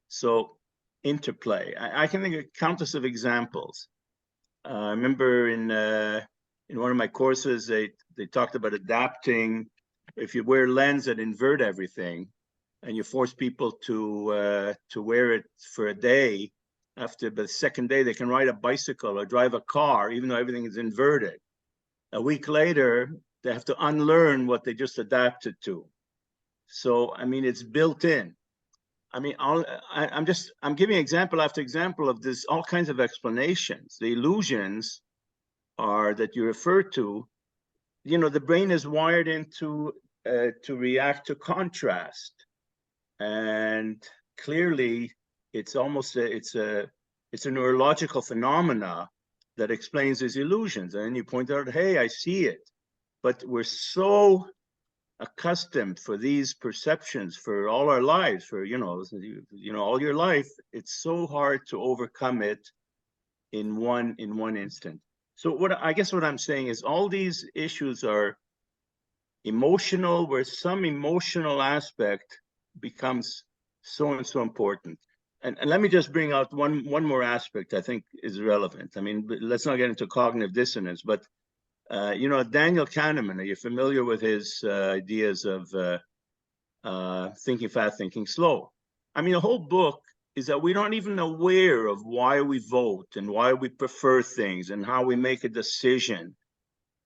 So interplay. I can think of countless of examples. I remember in one of my courses, they talked about adapting. If you wear a lens that invert everything, and you force people to wear it for a day, after the second day, they can ride a bicycle or drive a car, even though everything is inverted. A week later, they have to unlearn what they just adapted to. So, I mean, it's built in. I mean, I'm giving example after example of this, all kinds of explanations. The illusions are that you refer to, the brain is wired into to react to contrast. And clearly, it's almost it's a neurological phenomena that explains these illusions. And you point out, hey, I see it. But we're so accustomed for these perceptions for all our lives, for all your life. It's so hard to overcome it in one instant. So what I'm saying is all these issues are emotional, where some emotional aspect becomes so important. And let me just bring out one more aspect I think is relevant. I mean, let's not get into cognitive dissonance, but Daniel Kahneman, are you familiar with his ideas of thinking fast, thinking slow? I mean, the whole book is that we're not even aware of why we vote and why we prefer things and how we make a decision.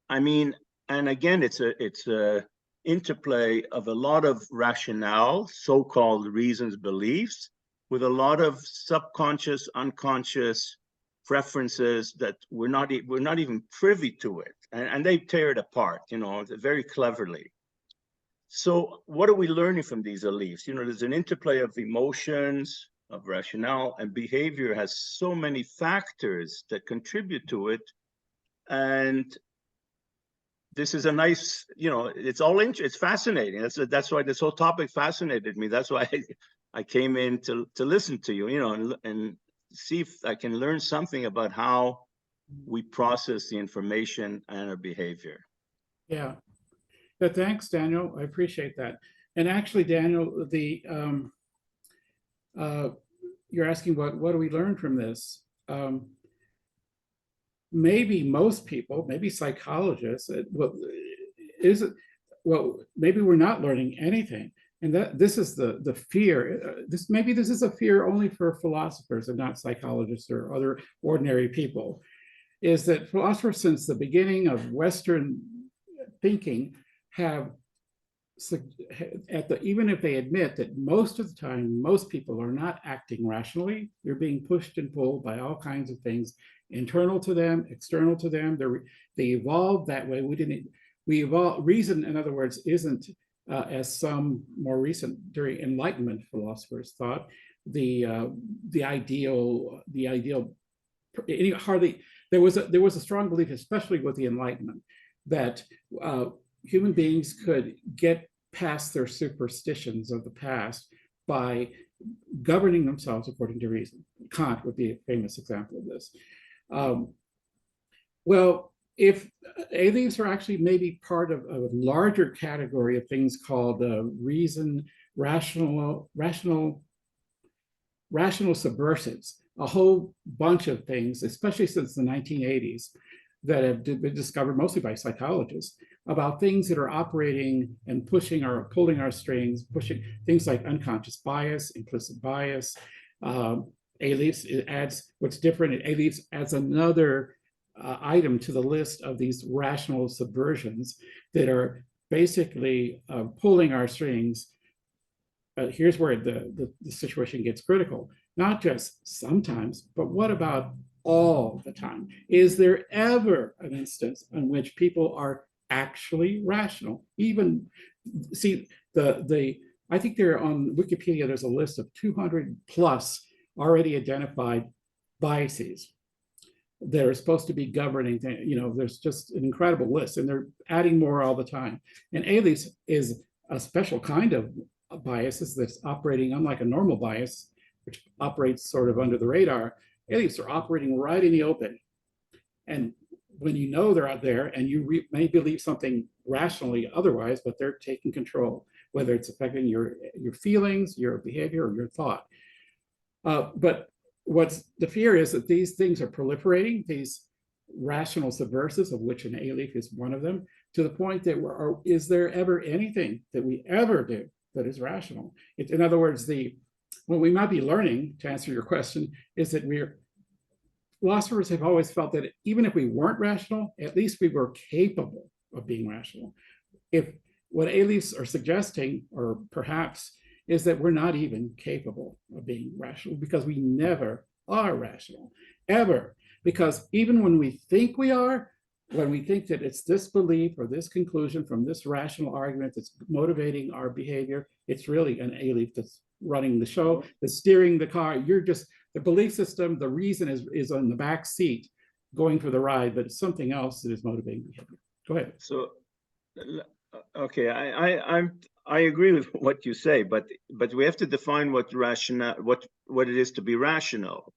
I mean, and again, it's a interplay of a lot of rationale, so-called reasons, beliefs, with a lot of subconscious, unconscious preferences that we're not even privy to it, and they tear it apart, very cleverly. So what are we learning from these Aliefs? There's an interplay of emotions, of rationale, and behavior has so many factors that contribute to it. And this is a nice, it's fascinating. That's why this whole topic fascinated me. That's why I came in to listen to you, and see if I can learn something about how we process the information and our behavior. Yeah. But thanks, Daniel. I appreciate that. And actually, Daniel, you're asking what do we learn from this? Maybe most people, maybe psychologists, maybe we're not learning anything. And that this is the fear. This is a fear only for philosophers and not psychologists or other ordinary people. Is that philosophers since the beginning of Western thinking have, even if they admit that most of the time most people are not acting rationally, they're being pushed and pulled by all kinds of things, internal to them, external to them. They evolved that way. We evolved. Reason, in other words, isn't as some more recent during Enlightenment philosophers thought the ideal. Hardly there was a strong belief, especially with the Enlightenment, that human beings could get past their superstitions of the past by governing themselves according to reason. Kant would be a famous example of this. Well, if Aliefs are actually maybe part of a larger category of things called rational subversives, a whole bunch of things, especially since the 1980s, that have been discovered mostly by psychologists, about things that are operating and pushing or pulling our strings, pushing things like unconscious bias, implicit bias. Aliefs adds what's different. Aliefs adds another item to the list of these rational subversions that are basically pulling our strings. Here's where the situation gets critical. Not just sometimes, but what about all the time? Is there ever an instance in which people are actually rational? Even see the I think they're on Wikipedia, there's a list of 200 plus already identified biases that are supposed to be governing, there's just an incredible list, and they're adding more all the time. And Aliefs is a special kind of biases that's operating unlike a normal bias, which operates sort of under the radar. Aliefs are operating right in the open. And when you know they're out there and you may believe something rationally otherwise, but they're taking control, whether it's affecting your feelings, your behavior, or your thought. But what's the fear is that these things are proliferating, these rational subversives, of which an Alief is one of them, to the point that is there ever anything that we ever do that is rational? In other words, what we might be learning, to answer your question, is that philosophers have always felt that even if we weren't rational, at least we were capable of being rational. If what Aliefs are suggesting, or perhaps, is that we're not even capable of being rational, because we never are rational, ever. Because even when we think we are, when we think that it's this belief or this conclusion from this rational argument that's motivating our behavior, it's really an Alief that's running the show, that's steering the car. You're just, the belief system, the reason is on the back seat going for the ride, but it's something else that is motivating behavior. Go ahead. So, okay, I agree with what you say, but we have to define what it is to be rational.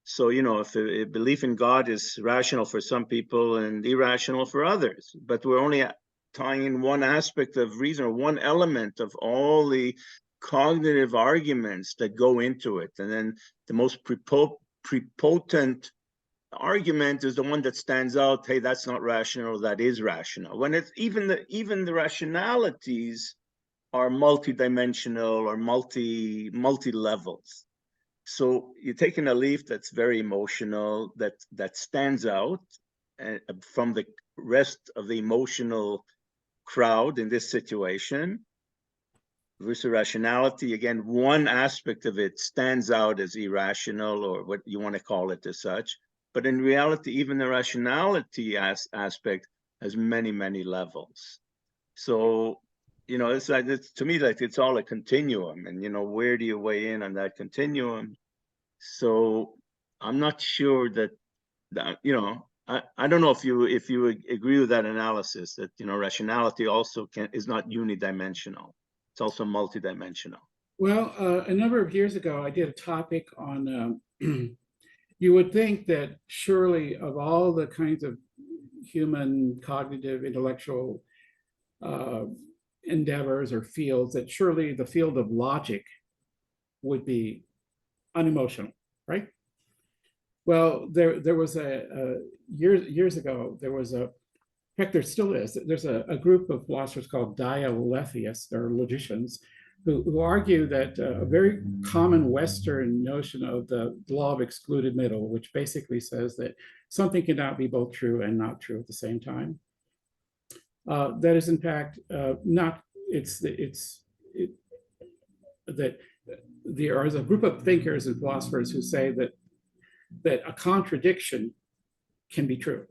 So, if a belief in God is rational for some people and irrational for others, but we're only tying in one aspect of reason, or one element of all the cognitive arguments that go into it. And then the most prepotent argument is the one that stands out. Hey, that's not rational, that is rational. When it's even the rationalities are multidimensional or multi levels. So you're taking a Alief that's very emotional, that stands out from the rest of the emotional crowd in this situation, versus rationality. Again, one aspect of it stands out as irrational, or what you want to call it as such. But in reality, even the rationality aspect has many, many levels. So, it's to me, like, it's all a continuum, and where do you weigh in on that continuum? So I'm not sure that I don't know if you agree with that analysis, that rationality also is not unidimensional. It's also multidimensional. Well, a number of years ago, I did a topic on you would think that surely of all the kinds of human cognitive intellectual endeavors or fields, that surely the field of logic would be unemotional, right? Well, there was years ago, there was in fact, there still is, there's a group of philosophers called dialectics, they're logicians, who argue that a very common Western notion of the law of excluded middle, which basically says that something cannot be both true and not true at the same time. That is in fact not, that there is a group of thinkers and philosophers who say that a contradiction can be true.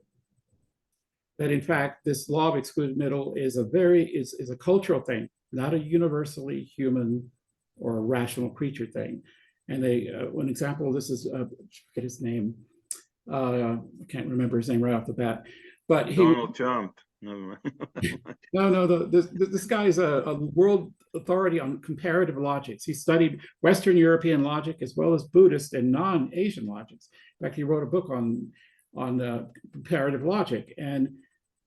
That in fact, this law of excluded middle is a cultural thing, not a universally human or rational creature thing. And one example of this is, I forget his name, I can't remember his name right off the bat, but Donald Trump. No, this guy is a world authority on comparative logics. He studied Western European logic as well as Buddhist and non-Asian logics. In fact, he wrote a book on comparative logic, and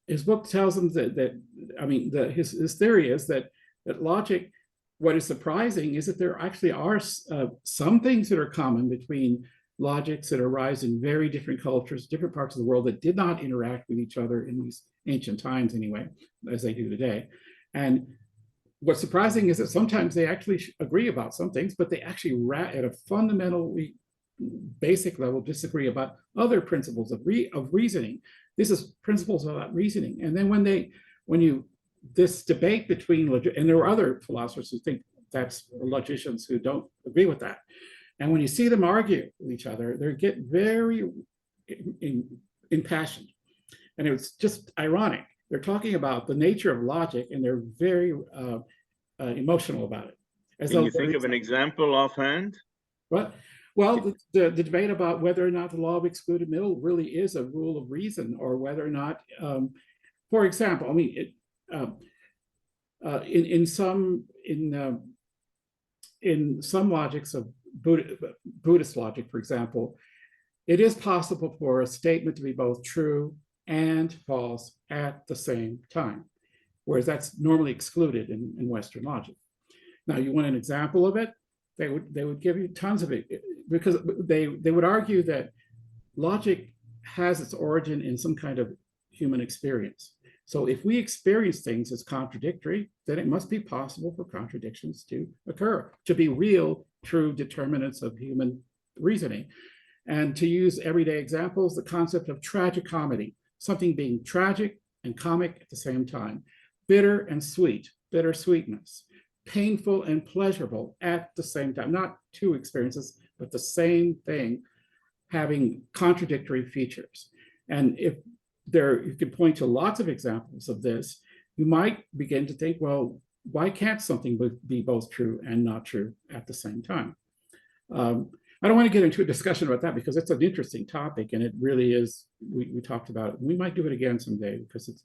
his book tells him his theory is that logic, what is surprising is that there actually are some things that are common between logics that arise in very different cultures, different parts of the world, that did not interact with each other in these ancient times anyway, as they do today. And what's surprising is that sometimes they actually agree about some things, but they actually at a fundamentally basic level disagree about other principles of reasoning. This is principles about reasoning. And then this debate between, and there are other philosophers who think that's logicians who don't agree with that. And when you see them argue with each other, they get very impassioned. And it's just ironic. They're talking about the nature of logic, and they're very emotional about it. As Can though you think of an example offhand? what? Well, the debate about whether or not the law of excluded middle really is a rule of reason, or whether or not, for example, I mean, in some logics of Buddhist logic, for example, it is possible for a statement to be both true and false at the same time, whereas that's normally excluded in Western logic. Now, you want an example of it? They would give you tons of it, because they would argue that logic has its origin in some kind of human experience. So if we experience things as contradictory, then it must be possible for contradictions to occur, to be real, true determinants of human reasoning. And to use everyday examples, the concept of tragicomedy, something being tragic and comic at the same time, bitter and sweet, bitter sweetness, painful and pleasurable at the same time, not two experiences, but the same thing having contradictory features. And if you could point to lots of examples of this, you might begin to think, well, why can't something be both true and not true at the same time? I don't want to get into a discussion about that because it's an interesting topic, and it really is. We talked about it. We might do it again someday because it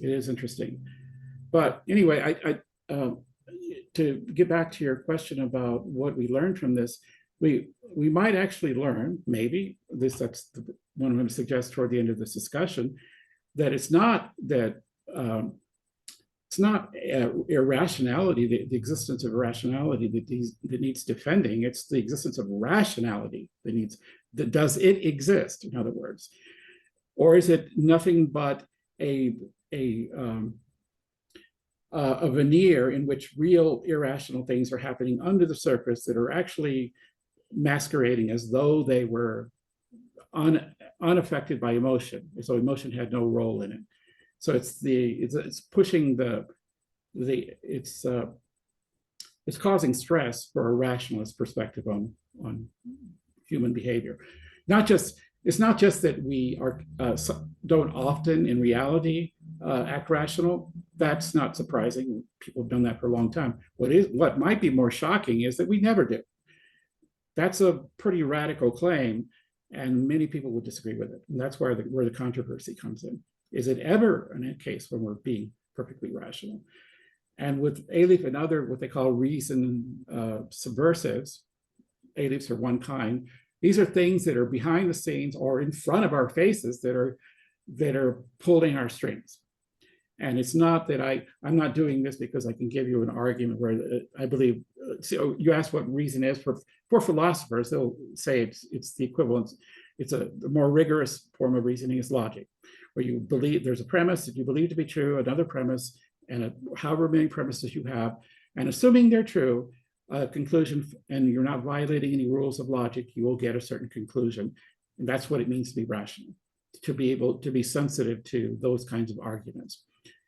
is interesting. But anyway, to get back to your question about what we learned from this, we might actually learn, maybe that's what I'm going to suggest toward the end of this discussion, that it's not that it's not irrationality, the existence of irrationality that needs defending. It's the existence of rationality that does it exist, in other words, or is it nothing but a veneer in which real irrational things are happening under the surface that are actually masquerading as though they were unaffected by emotion. So emotion had no role in it. So it's pushing it's causing stress for a rationalist perspective on human behavior. It's not just that we don't often in reality act rational. That's not surprising. People have done that for a long time. What might be more shocking is that we never do. That's a pretty radical claim, and many people would disagree with it. And that's where the controversy comes in. Is it ever in a case when we're being perfectly rational? And with Alief and other what they call reason subversives, Aliefs are one kind. These are things that are behind the scenes or in front of our faces that are pulling our strings. And it's not that I'm not doing this because I can give you an argument where I believe. So you ask what reason is for philosophers, they'll say it's the equivalent. The more rigorous form of reasoning is logic, where you believe there's a premise that you believe to be true, another premise, and however many premises you have, and assuming they're true, a conclusion, and you're not violating any rules of logic, you will get a certain conclusion. And that's what it means to be rational, to be able to be sensitive to those kinds of arguments.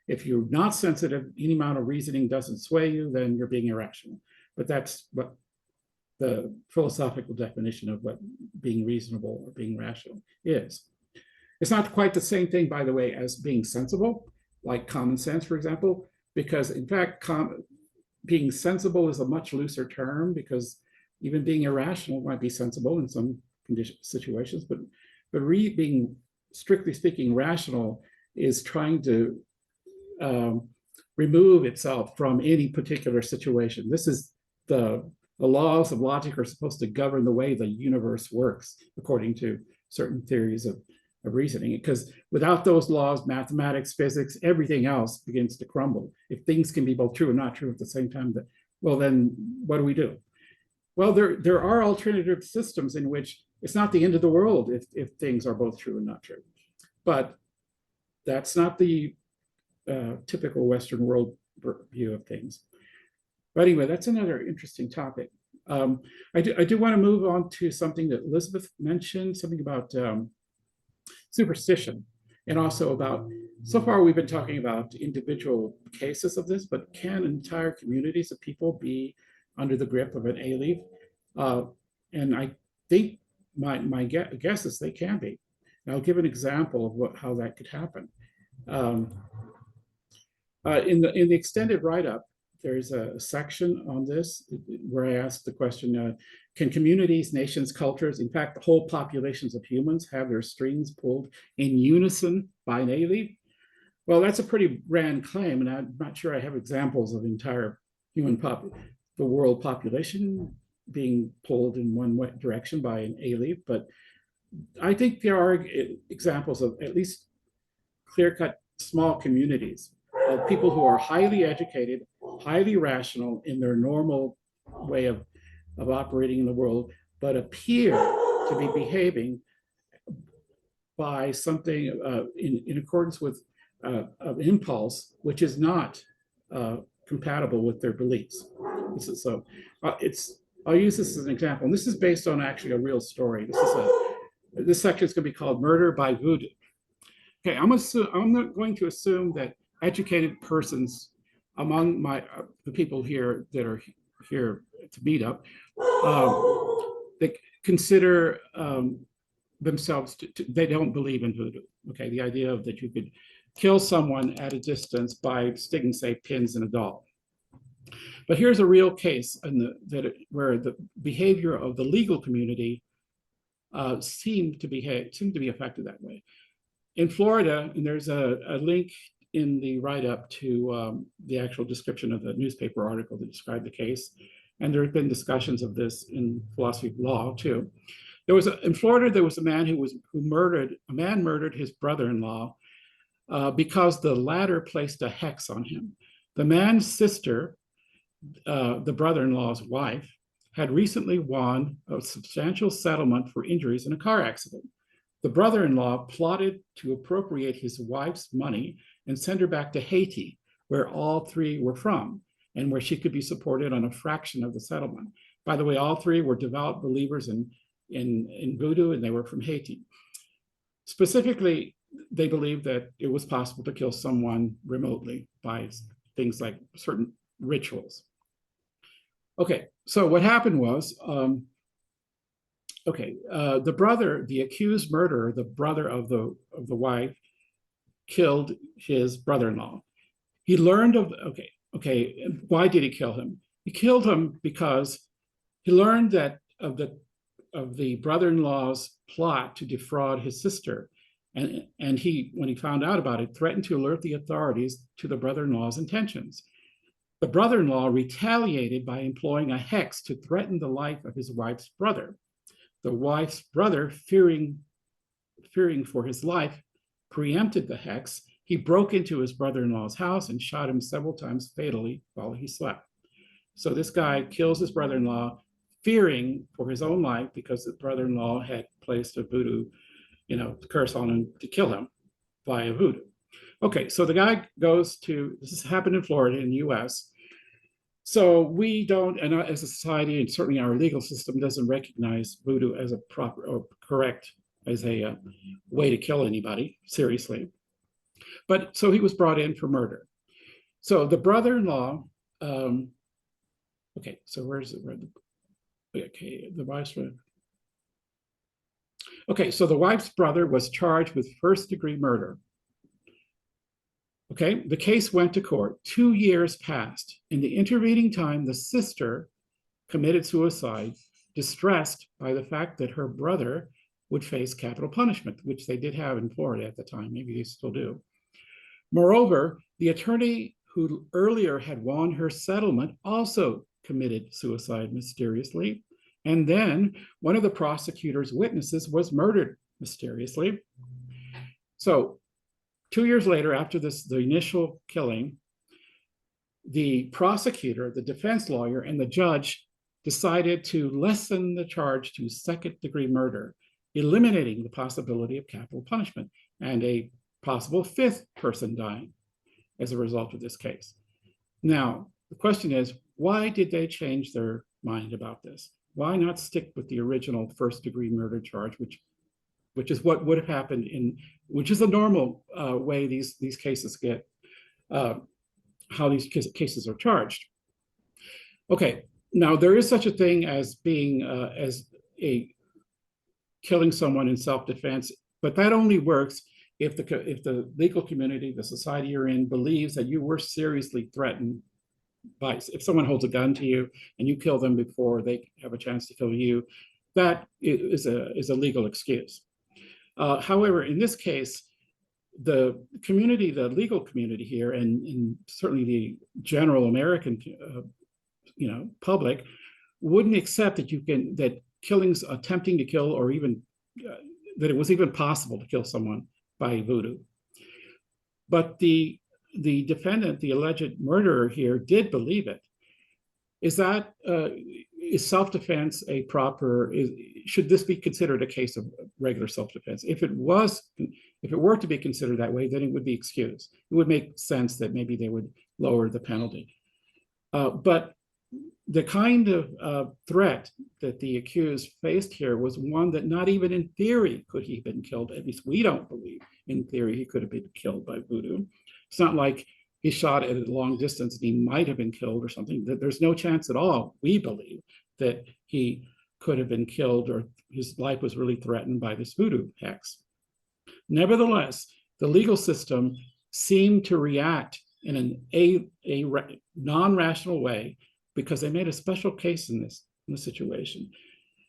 If you're not sensitive, any amount of reasoning doesn't sway you, then you're being irrational. But that's what the philosophical definition of what being reasonable or being rational is. It's not quite the same thing, by the way, as being sensible, like common sense, for example, because in fact, being sensible is a much looser term, because even being irrational might be sensible in some situations, but being, strictly speaking, rational is trying to remove itself from any particular situation. This is the laws of logic are supposed to govern the way the universe works according to certain theories of reasoning, because without those laws, mathematics, physics, everything else begins to crumble. If things can be both true and not true at the same time, well, then what do we do? Well, there are alternative systems in which it's not the end of the world if things are both true and not true. But that's not the typical Western world view of things. But anyway, that's another interesting topic. I do want to move on to something that Elizabeth mentioned, something about superstition, and also about, so far we've been talking about individual cases of this, but can entire communities of people be under the grip of an Alief? And I think my guess is they can be. And I'll give an example of how that could happen. In the extended write-up there's a section on this where I asked the question, can communities, nations, cultures, in fact, whole populations of humans have their strings pulled in unison by an Alief? Well, that's a pretty grand claim, and I'm not sure I have examples of entire the world population being pulled in one direction by an Alief, but I think there are examples of at least clear-cut small communities of people who are highly educated, highly rational in their normal way of operating in the world, but appear to be behaving by something in accordance with an impulse which is not compatible with their beliefs. So I'll use this as an example, and this is based on actually a real story. This section is going to be called "Murder by Voodoo." Okay, I'm not going to assume that educated persons among the people here that are here to meet up, they consider themselves they don't believe in voodoo. Okay, the idea of that you could kill someone at a distance by sticking, say, pins in a doll. But here's a real case where the behavior of the legal community seemed to be affected that way. In Florida, and there's a link in the write-up to the actual description of the newspaper article that described the case, and there have been discussions of this in philosophy of law too. In Florida, there was a man who murdered his brother-in-law because the latter placed a hex on him. The man's sister, the brother-in-law's wife, had recently won a substantial settlement for injuries in a car accident. The brother-in-law plotted to appropriate his wife's money and send her back to Haiti, where all three were from, and where she could be supported on a fraction of the settlement. By the way, all three were devout believers in voodoo, and they were from Haiti. Specifically, they believed that it was possible to kill someone remotely by things like certain rituals. Okay, so what happened was, the accused murderer, the brother of the wife, killed his brother-in-law. He learned why did he kill him? He killed him because he learned that of the brother-in-law's plot to defraud his sister. And he, when he found out about it, threatened to alert the authorities to the brother-in-law's intentions. The brother-in-law retaliated by employing a hex to threaten the life of his wife's brother. The wife's brother, fearing for his life, preempted the hex. He broke into his brother-in-law's house and shot him several times fatally while he slept. So this guy kills his brother-in-law, fearing for his own life because the brother-in-law had placed a voodoo, curse on him to kill him via voodoo. Okay, so the guy goes to, this has happened in Florida in the US. So we don't, and as a society, and certainly our legal system doesn't recognize voodoo as a proper or correct, as a way to kill anybody, seriously. But so he was brought in for murder. So the brother-in-law, okay, so where's it? Okay, the wife's brother. Okay, so the wife's brother was charged with first-degree murder. Okay, the case went to court. 2 years passed. In the intervening time, the sister committed suicide, distressed by the fact that her brother would face capital punishment, which they did have in Florida at the time. Maybe they still do. Moreover, the attorney who earlier had won her settlement also committed suicide mysteriously. And then one of the prosecutor's witnesses was murdered mysteriously. So 2 years later, after the initial killing, the prosecutor, the defense lawyer, and the judge decided to lessen the charge to second-degree murder, eliminating the possibility of capital punishment and a possible fifth person dying as a result of this case. Now, the question is, why did they change their mind about this? Why not stick with the original first-degree murder charge, which is what would have happened which is the normal way these cases get, how these cases are charged. Okay, now there is such a thing as being, killing someone in self-defense, but that only works if the legal community, the society you're in, believes that you were seriously threatened if someone holds a gun to you and you kill them before they have a chance to kill you, that is a legal excuse. However, in this case, the community, the legal community here, and certainly the general American, public, wouldn't accept that killings, attempting to kill, or even that it was even possible to kill someone by voodoo. But the defendant, the alleged murderer here, did believe it. Is self-defense a proper? Should this be considered a case of regular self-defense? If it were to be considered that way, then it would be excused. It would make sense that maybe they would lower the penalty. But the kind of threat that the accused faced here was one that not even in theory could he have been killed. At least we don't believe in theory he could have been killed by voodoo. It's not like he shot at a long distance and he might have been killed or something. There's no chance at all, we believe, that he could have been killed or his life was really threatened by this voodoo hex. Nevertheless, the legal system seemed to react in a non-rational way, because they made a special case in this situation.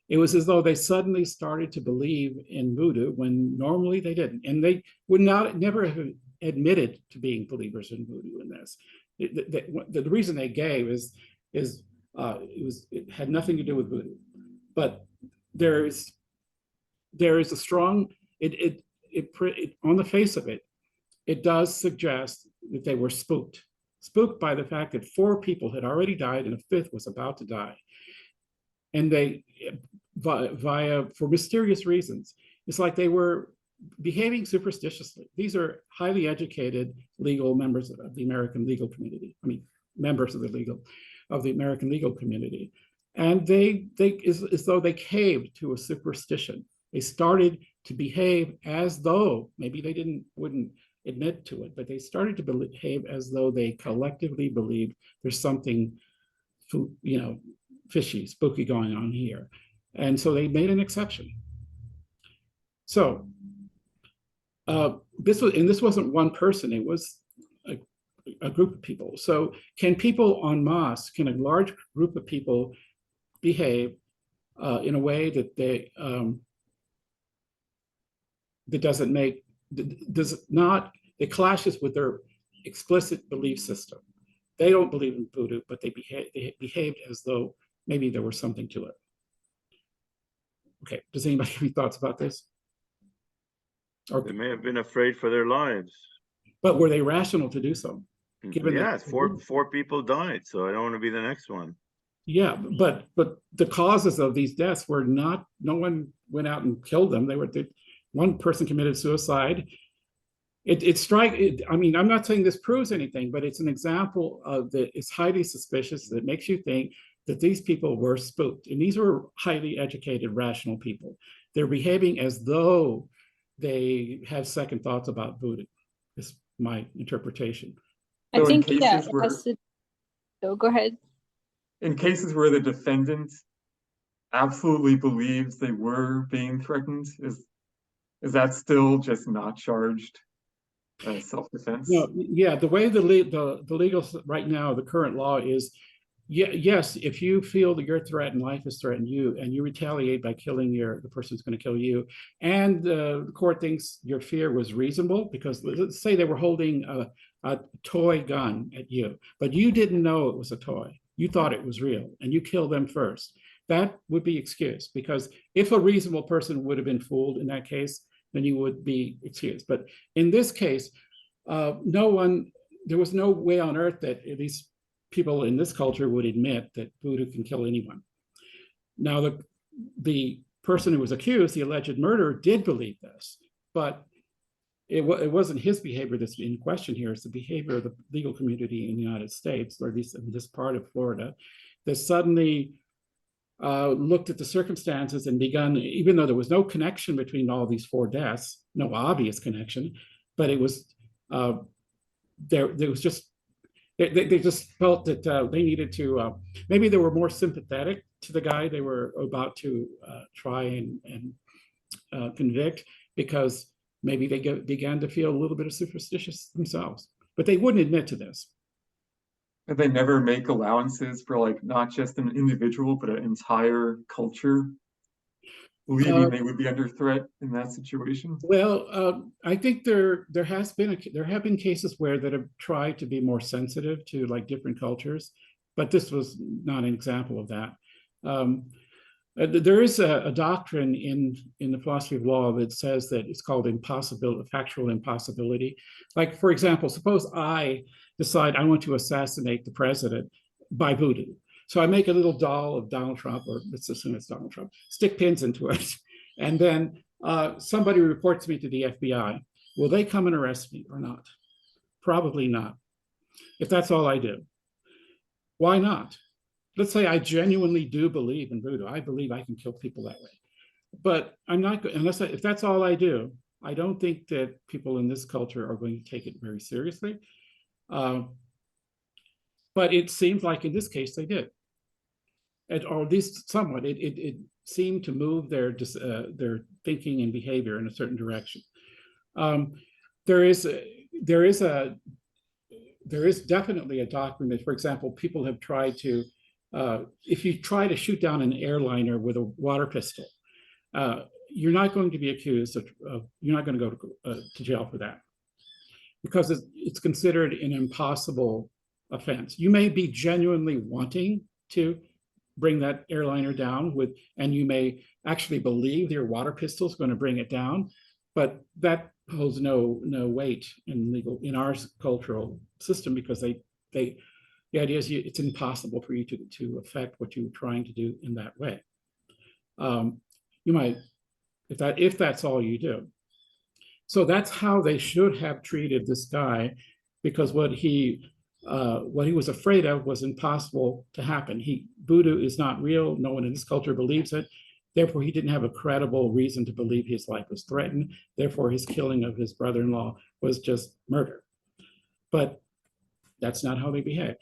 It was as though they suddenly started to believe in voodoo when normally they didn't, and they would never have admitted to being believers in voodoo in this. The reason they gave is it had nothing to do with voodoo, but there is a strong on the face of it, it does suggest that they were spooked by the fact that 4 people had already died and a 5th was about to die. And they, for mysterious reasons, it's like they were behaving superstitiously. These are highly educated legal members of the American legal community. I mean, members of the American legal community. And as though they caved to a superstition. They started to behave as though, maybe they wouldn't admit to it, but they started to behave as though they collectively believed there's something, fishy, spooky going on here. And so they made an exception. So this wasn't one person, it was a group of people. So can people en masse, can a large group of people behave in a way that it clashes with their explicit belief system? They don't believe in voodoo, but they behaved as though maybe there was something to it. Okay, does anybody have any thoughts about this? Or They may have been afraid for their lives. But were they rational to do so? Yeah, four people died, so I don't want to be the next one. Yeah, but the causes of these deaths were not, no one went out and killed them. One person committed suicide. I mean, I'm not saying this proves anything, but it's an example of that it's highly suspicious, that makes you think that these people were spooked. And these were highly educated, rational people. They're behaving as though they have second thoughts about voodoo, is my interpretation. I So in think, yeah, cases where- go ahead. In cases where the defendant absolutely believes they were being threatened, is that still just not charged as self-defense? No, yeah, the way the legal right now, the current law is, yes, if you feel that your threat and life is threatened, and you retaliate by killing the person who's going to kill you, and the court thinks your fear was reasonable, because let's say they were holding a toy gun at you, but you didn't know it was a toy. You thought it was real, and you killed them first. That would be excused, because if a reasonable person would have been fooled in that case, then you would be excused. But in this case, there was no way on earth that these people in this culture would admit that voodoo can kill anyone. Now, the person who was accused, the alleged murderer, did believe this, but it wasn't his behavior that's in question here. It's the behavior of the legal community in the United States, or at least in this part of Florida, that suddenly looked at the circumstances and begun, even though there was no connection between all these 4 deaths, no obvious connection, but it was there was just, they just felt that they needed to, maybe they were more sympathetic to the guy they were about to try and convict, because maybe they began to feel a little bit of superstitious themselves, but they wouldn't admit to this. And they never make allowances for like not just an individual, but an entire culture, believing they would be under threat in that situation. Well, I think there have been cases where that have tried to be more sensitive to like different cultures, but this was not an example of that. There is a doctrine in the philosophy of law that says that it's called factual impossibility. Like, for example, suppose I decide I want to assassinate the president by voodoo. So I make a little doll of Donald Trump, or let's assume it's Donald Trump, stick pins into it, and then somebody reports me to the FBI. Will they come and arrest me or not? Probably not, if that's all I do. Why not? Let's say I genuinely do believe in voodoo. I believe I can kill people that way. But I'm not, if that's all I do, I don't think that people in this culture are going to take it very seriously. But it seems like in this case they did, or at least somewhat. It seemed to move their thinking and behavior in a certain direction. There is definitely a doctrine that, for example, people have tried to, if you try to shoot down an airliner with a water pistol, you're not going to be accused of, you're not going to go to jail for that, because it's considered an impossible offense. You may be genuinely wanting to bring that airliner down and you may actually believe your water pistol is going to bring it down, but that holds no weight in our cultural system, because the idea is it's impossible for you to affect what you're trying to do in that way. You might, if that's all you do. So that's how they should have treated this guy, because what he was afraid of was impossible to happen. Voodoo is not real. No one in this culture believes it. Therefore, he didn't have a credible reason to believe his life was threatened. Therefore, his killing of his brother-in-law was just murder. But that's not how they behaved.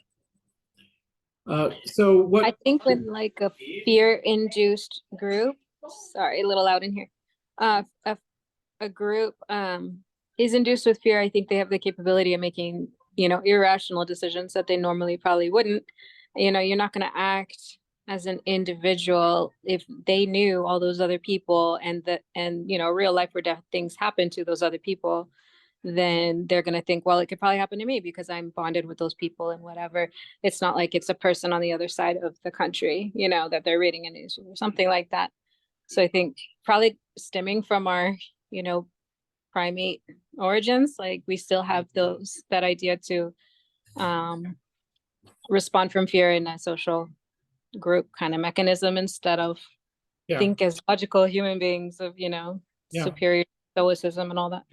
So what I think with like a fear-induced group, sorry, a little loud in here. A group is induced with fear. I think they have the capability of making, irrational decisions that they normally probably wouldn't. You're not going to act as an individual if they knew all those other people and real life or death things happen to those other people. Then they're going to think, well, it could probably happen to me because I'm bonded with those people and whatever. It's not like it's a person on the other side of the country, that they're reading a news or something like that. So I think probably stemming from our, primate origins, like we still have that idea to respond from fear in a social group kind of mechanism instead of think as logical human beings of, superior stoicism and all that.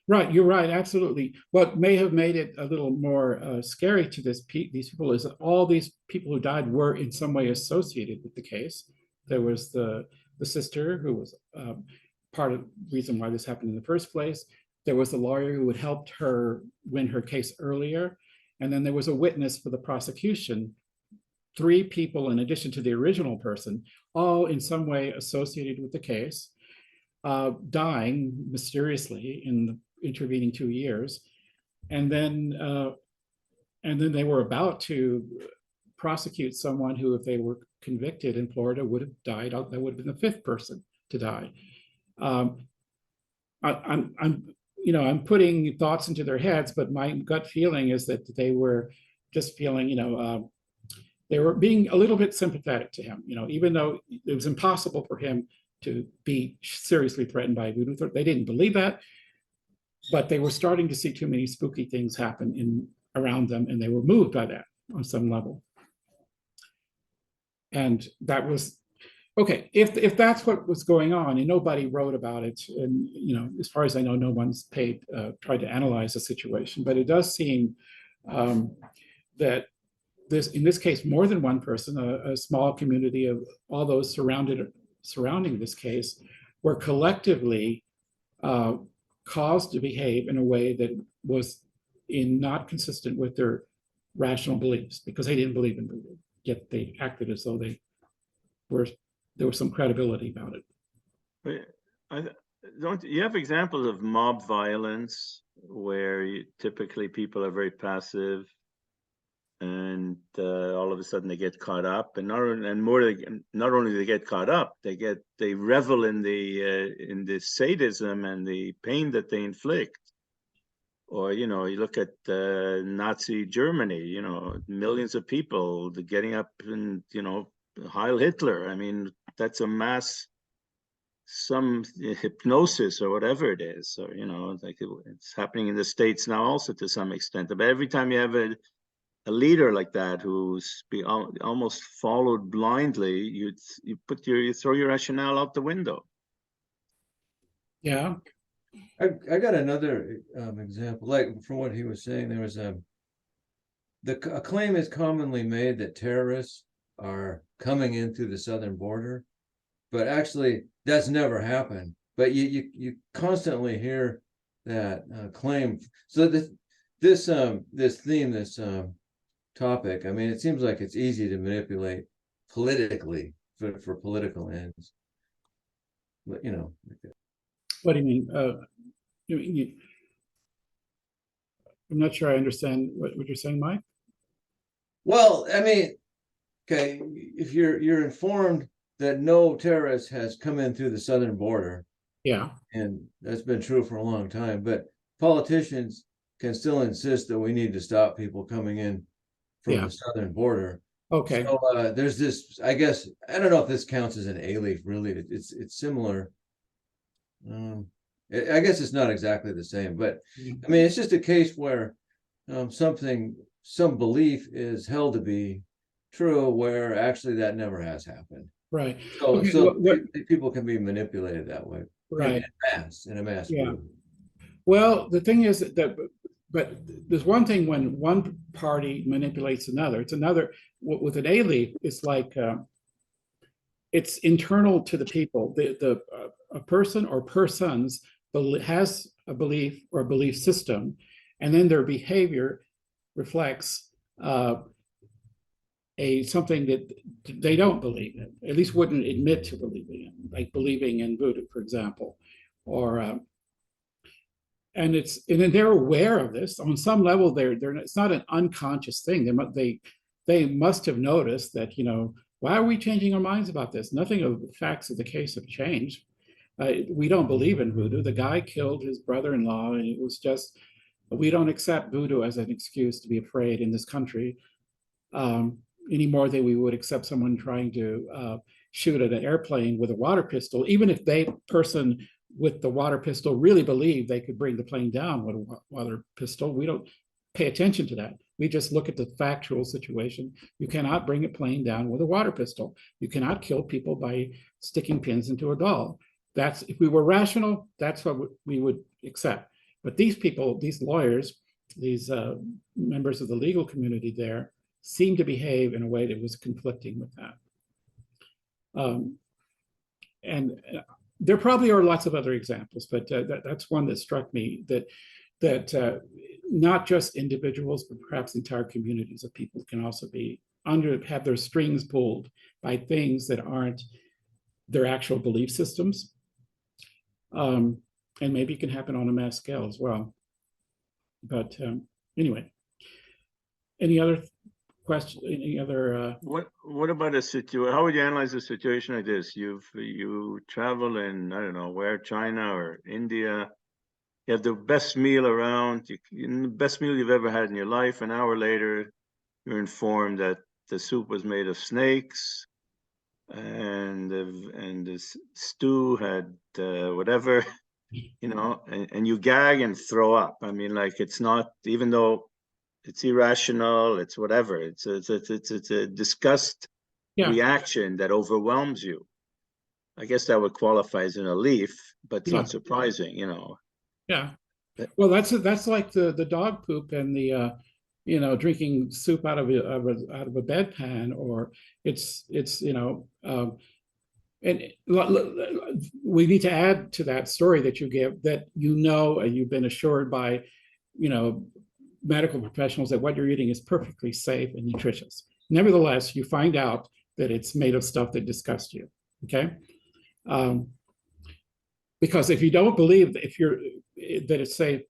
Right, you're right, absolutely. What may have made it a little more scary to these people is that all these people who died were in some way associated with the case. There was the sister who was part of the reason why this happened in the first place. There was the lawyer who had helped her win her case earlier. And then there was a witness for the prosecution. 3 people in addition to the original person, all in some way associated with the case, dying mysteriously in the intervening 2 years. And then they were about to prosecute someone who, if they were convicted in Florida, would have died. That would have been the 5th person to die. I'm putting thoughts into their heads, but my gut feeling is that they were just feeling, they were being a little bit sympathetic to him, even though it was impossible for him to be seriously threatened by voodoo. They didn't believe that, but they were starting to see too many spooky things happen around them, and they were moved by that on some level. And that was okay. If that's what was going on, and nobody wrote about it, and as far as I know, no one's tried to analyze the situation. But it does seem that in this case, more than one person, a small community of all those surrounding this case, were collectively caused to behave in a way that was not consistent with their rational beliefs, because they didn't believe in voodoo, yet they acted as though there was some credibility about it. Don't you have examples of mob violence where typically people are very passive and all of a sudden they get caught up, and not only they get caught up, they revel in the sadism and the pain that they inflict. Or, you look at Nazi Germany, millions of people getting up and, Heil Hitler. I mean, that's a mass, some hypnosis or whatever it is. So, like it's happening in the States now also to some extent. But every time you have a leader like that who's almost followed blindly, you throw your rationale out the window. Yeah. I got another example, like from what he was saying. There was a claim is commonly made that terrorists are coming in through the southern border, but actually that's never happened. But you constantly hear that claim. So this theme, this topic, I mean, it seems like it's easy to manipulate politically for political ends. But What do you mean? I'm not sure I understand what you're saying, Mike. Well, I mean, okay, if you're informed that no terrorist has come in through the southern border, Yeah. and that's been true for a long time, but politicians can still insist that we need to stop people coming in from the southern border. Okay. So there's this, I guess, I don't know if this counts as an Alief, really. It's similar. I guess it's not exactly the same, but I mean, it's just a case where some belief is held to be true, where actually that never has happened. Right. So, Okay, people can be manipulated that way. Right. In a mass Yeah. group. Well, the thing is that, but there's one thing when one party manipulates another. It's another with an Alief. It's like it's internal to the people. A person or persons has a belief or a belief system, and then their behavior reflects something that they don't believe in, at least wouldn't admit to believing in, like believing in voodoo, for example, or and then they're aware of this on some level. It's not an unconscious thing. They must have noticed that, why are we changing our minds about this? Nothing of the facts of the case have changed. We don't believe in voodoo. The guy killed his brother-in-law, and it was just, we don't accept voodoo as an excuse to be afraid in this country any more than we would accept someone trying to shoot at an airplane with a water pistol, even if person with the water pistol really believed they could bring the plane down with a water pistol. We don't pay attention to that. We just look at the factual situation. You cannot bring a plane down with a water pistol. You cannot kill people by sticking pins into a doll. If we were rational, that's what we would accept. But these people, these lawyers, these members of the legal community there, seem to behave in a way that was conflicting with that. And there probably are lots of other examples, but that's one that struck me, that not just individuals, but perhaps entire communities of people can also have their strings pulled by things that aren't their actual belief systems. And maybe it can happen on a mass scale as well. But anyway, any other question? Any other? What about a situation? How would you analyze a situation like this? You travel in, I don't know where, China or India. You have the best meal around, the best meal you've ever had in your life. An hour later, you're informed that the soup was made of snakes, and the stew had whatever, and you gag and throw up. I mean, like, it's not, even though it's irrational, it's whatever. It's a disgust reaction that overwhelms you. I guess that would qualify as an Alief, but it's not surprising, Yeah. Well, that's like the dog poop and the drinking soup out of a bedpan, or it's and we need to add to that story that you give that you've been assured by medical professionals that what you're eating is perfectly safe and nutritious. Nevertheless, you find out that it's made of stuff that disgusts you. Okay. Because if you don't believe that it's safe,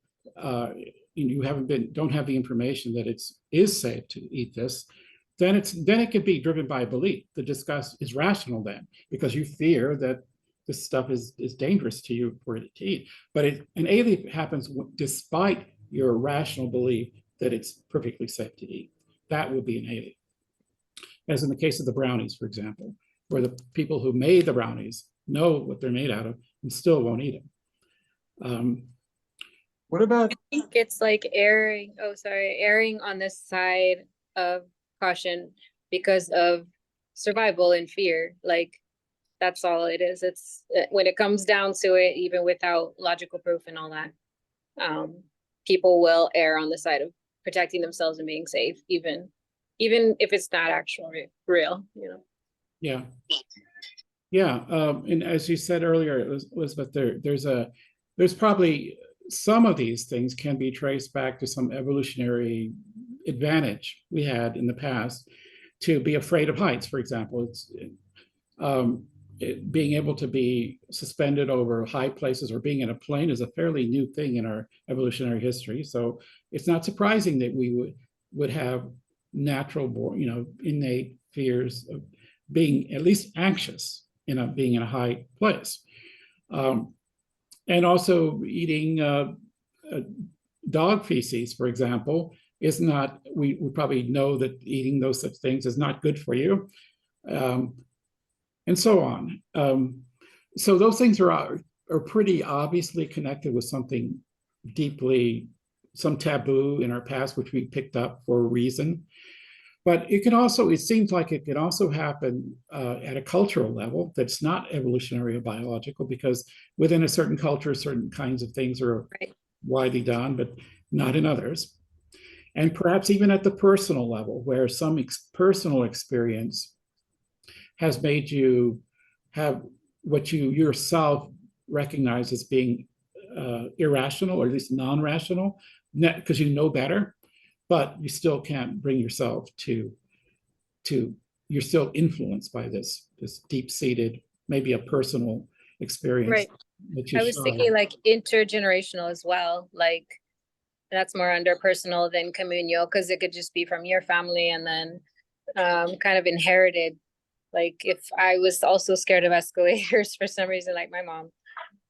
you don't have the information that is safe to eat this, then it could be driven by belief. The disgust is rational then, because you fear that this stuff is dangerous to you for it to eat. But an A-leaf happens despite your rational belief that it's perfectly safe to eat. That would be an A-leaf. As in the case of the brownies, for example, where the people who made the brownies know what they're made out of and still won't eat them. What about, I think it's like erring on the side of caution because of survival and fear. Like, that's all it is. It's when it comes down to it, even without logical proof and all that, people will err on the side of protecting themselves and being safe, even if it's not actually real, you know. Yeah. Yeah. And as you said earlier, Elizabeth, there's probably some of these things can be traced back to some evolutionary advantage we had in the past to be afraid of heights, for example. It's being able to be suspended over high places or being in a plane is a fairly new thing in our evolutionary history. So it's not surprising that we would have natural born, innate fears of being at least anxious being in a high place. And also eating dog feces, for example, is not, we probably know that eating those such things is not good for you, and so on. So those things are pretty obviously connected with something deeply, some taboo in our past, which we picked up for a reason. But it seems like it can also happen at a cultural level that's not evolutionary or biological, because within a certain culture, certain kinds of things are widely done, but not in others. And perhaps even at the personal level, where some personal experience has made you have what you yourself recognize as being irrational, or at least non-rational, because you know better, but you still can't bring yourself to you're still influenced by this deep-seated, maybe a personal experience. Right. I was thinking like intergenerational as well. Like, that's more under personal than communal, because it could just be from your family and then kind of inherited. Like, if I was also scared of escalators for some reason, like my mom,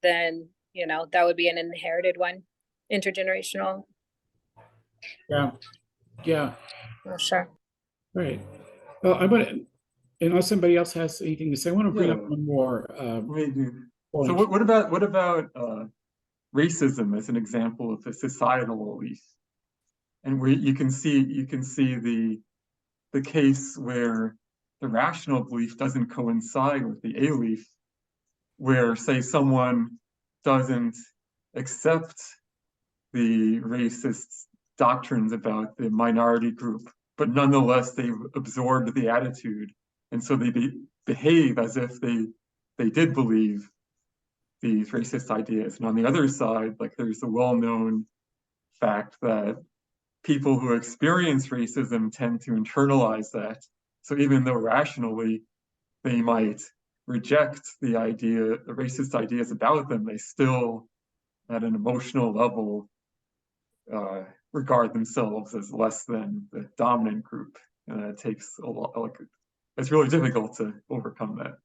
then that would be an inherited one, intergenerational. Yeah. Oh, sure. Right. Well, I'm gonna, unless somebody else has anything to say, I want to bring up Yeah. one more point. So what about racism as an example of a societal belief? And where you can see the case where the rational belief doesn't coincide with the A-leaf, where, say, someone doesn't accept the racist doctrines about the minority group, but nonetheless they've absorbed the attitude, and so they behave as if they did believe these racist ideas. And on the other side, like, there's a well-known fact that people who experience racism tend to internalize that. So even though rationally they might reject the racist ideas about them, they still, at an emotional level, regard themselves as less than the dominant group. And it takes a lot, it's really difficult to overcome that.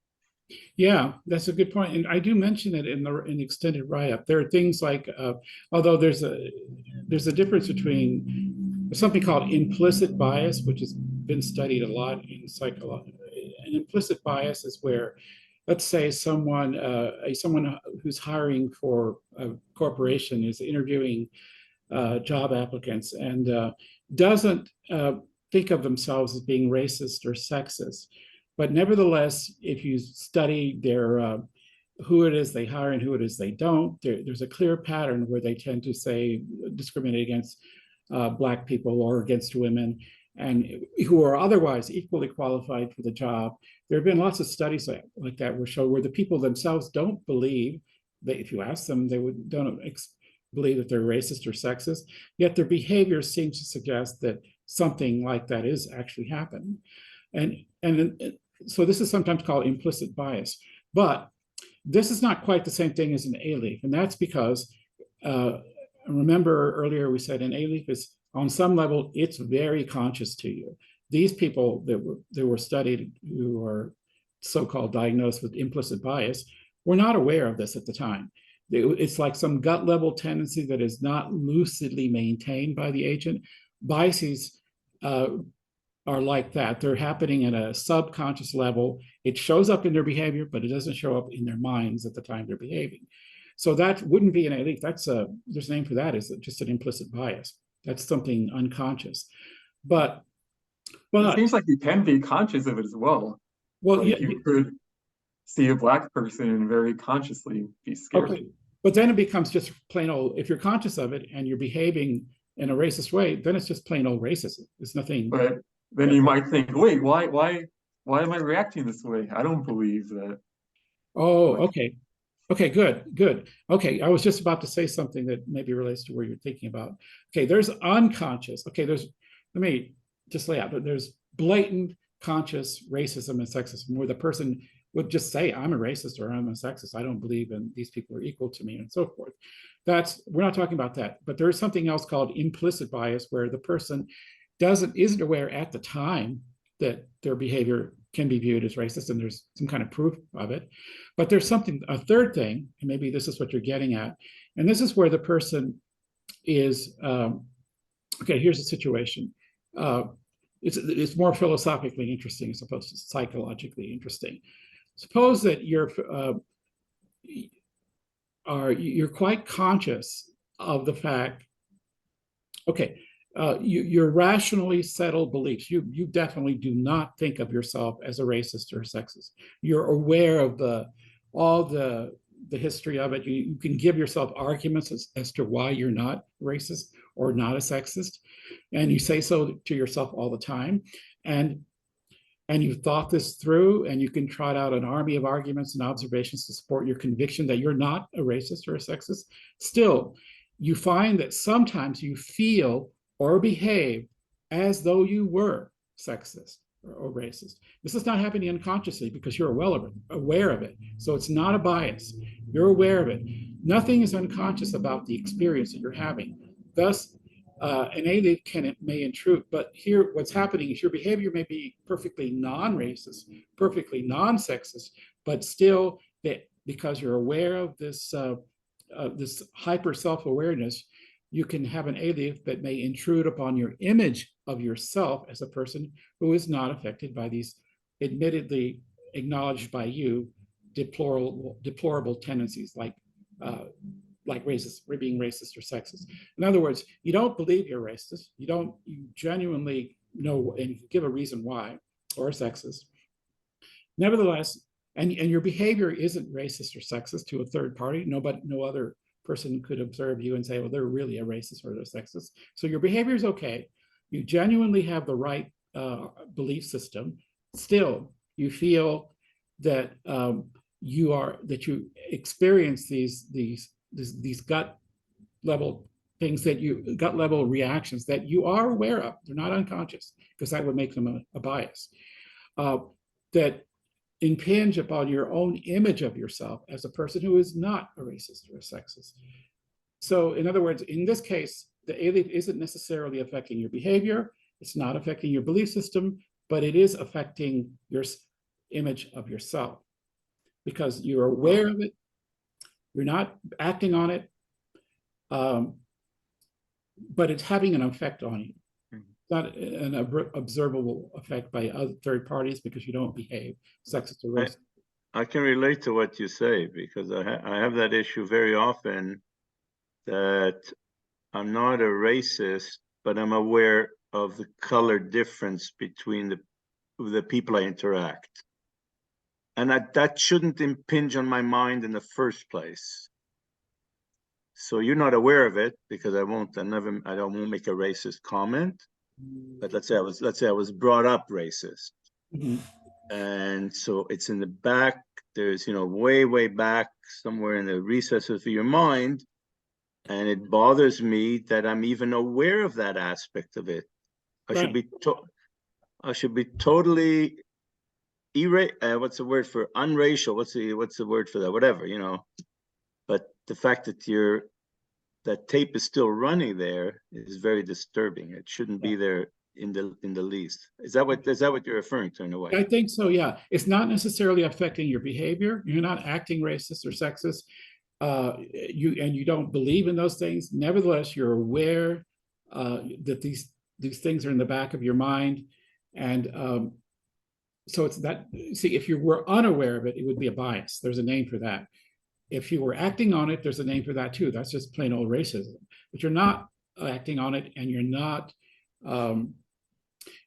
Yeah, that's a good point. And I do mention it in the extended write-up. There are things like, although there's a difference between something called implicit bias, which has been studied a lot in psychology. An implicit bias is where, let's say someone who's hiring for a corporation is interviewing job applicants and doesn't think of themselves as being racist or sexist. But nevertheless, if you study their who it is they hire and who it is they don't, there's a clear pattern where they tend to say discriminate against Black people or against women, and who are otherwise equally qualified for the job. There have been lots of studies like that where the people themselves don't believe that, if you ask them, they don't believe that they're racist or sexist, yet their behavior seems to suggest that something like that is actually happening. And so this is sometimes called implicit bias, but this is not quite the same thing as an A-leaf, and that's because remember earlier we said an Alief is on some level, it's very conscious to you. These people that were studied who are so-called diagnosed with implicit bias were not aware of this at the time. It's like some gut level tendency that is not lucidly maintained by the agent. Biases are like that. They're happening at a subconscious level. It shows up in their behavior, but it doesn't show up in their minds at the time they're behaving. So that wouldn't be an Alief. There's a name for that, is just an implicit bias. That's something unconscious. But It seems like you can be conscious of it as well. Well, like yeah, you could see a black person and very consciously be scared. Okay, but then it becomes just plain old. If you're conscious of it and you're behaving in a racist way, then it's just plain old racism. It's nothing. But then you might think, wait, why am I reacting this way? I don't believe that. Oh, okay. Okay, good. Okay, I was just about to say something that maybe relates to where you're thinking about. Okay, there's unconscious. Okay, let me just lay out, but there's blatant conscious racism and sexism where the person would just say, I'm a racist or I'm a sexist. I don't believe in these people are equal to me and so forth. We're not talking about that, but there is something else called implicit bias where the person isn't aware at the time that their behavior can be viewed as racist and there's some kind of proof of it. But there's a third thing, and maybe this is what you're getting at. And this is where the person is, okay, here's the situation. It's more philosophically interesting as opposed to psychologically interesting. Suppose that you're quite conscious of the fact, okay, your rationally settled beliefs. You definitely do not think of yourself as a racist or a sexist. You're aware of all the history of it. You can give yourself arguments as to why you're not racist or not a sexist, and you say so to yourself all the time. And you've thought this through, and you can trot out an army of arguments and observations to support your conviction that you're not a racist or a sexist. Still, you find that sometimes you feel or behave as though you were sexist or racist. This is not happening unconsciously because you're aware of it. So it's not a bias. You're aware of it. Nothing is unconscious about the experience that you're having. Thus, an Alief may intrude, but here what's happening is your behavior may be perfectly non-racist, perfectly non-sexist, but still because you're aware of this hyper self-awareness, you can have an Alief that may intrude upon your image of yourself as a person who is not affected by these admittedly acknowledged by you deplorable tendencies like racist, being racist or sexist. In other words, you don't believe you're racist. You genuinely know and give a reason why, or sexist. Nevertheless, and your behavior isn't racist or sexist to a third party. No other person could observe you and say, well, they're really a racist or a sexist. So your behavior is okay. You genuinely have the right belief system. Still, you feel that you experience these gut level things gut level reactions that you are aware of. They're not unconscious because that would make them a bias. That impinge upon your own image of yourself as a person who is not a racist or a sexist. So in other words, in this case, the Alief isn't necessarily affecting your behavior. It's not affecting your belief system, but it is affecting your image of yourself because you're aware of it. You're not acting on it, but it's having an effect on you. Not an observable effect by other third parties because you don't behave sexist or racist. I can relate to what you say because I have that issue very often that I'm not a racist, but I'm aware of the color difference between the people I interact. And that shouldn't impinge on my mind in the first place. So you're not aware of it because I won't make a racist comment. But let's say I was brought up racist. Mm-hmm. And so it's in the back, there's, way back somewhere in the recesses of your mind. And it bothers me that I'm even aware of that aspect of it. I should be totally what's the word for unracial? What's the word for that? Whatever, But the fact that you're that tape is still running there is very disturbing. It shouldn't be there in the least. Is that what you're referring to in a way? I think so, yeah. It's not necessarily affecting your behavior. You're not acting racist or sexist. You don't believe in those things. Nevertheless, you're aware that these things are in the back of your mind. And so it's that, see, if you were unaware of it, it would be a bias. There's a name for that. If you were acting on it, there's a name for that too. That's just plain old racism. But you're not acting on it, and you're not,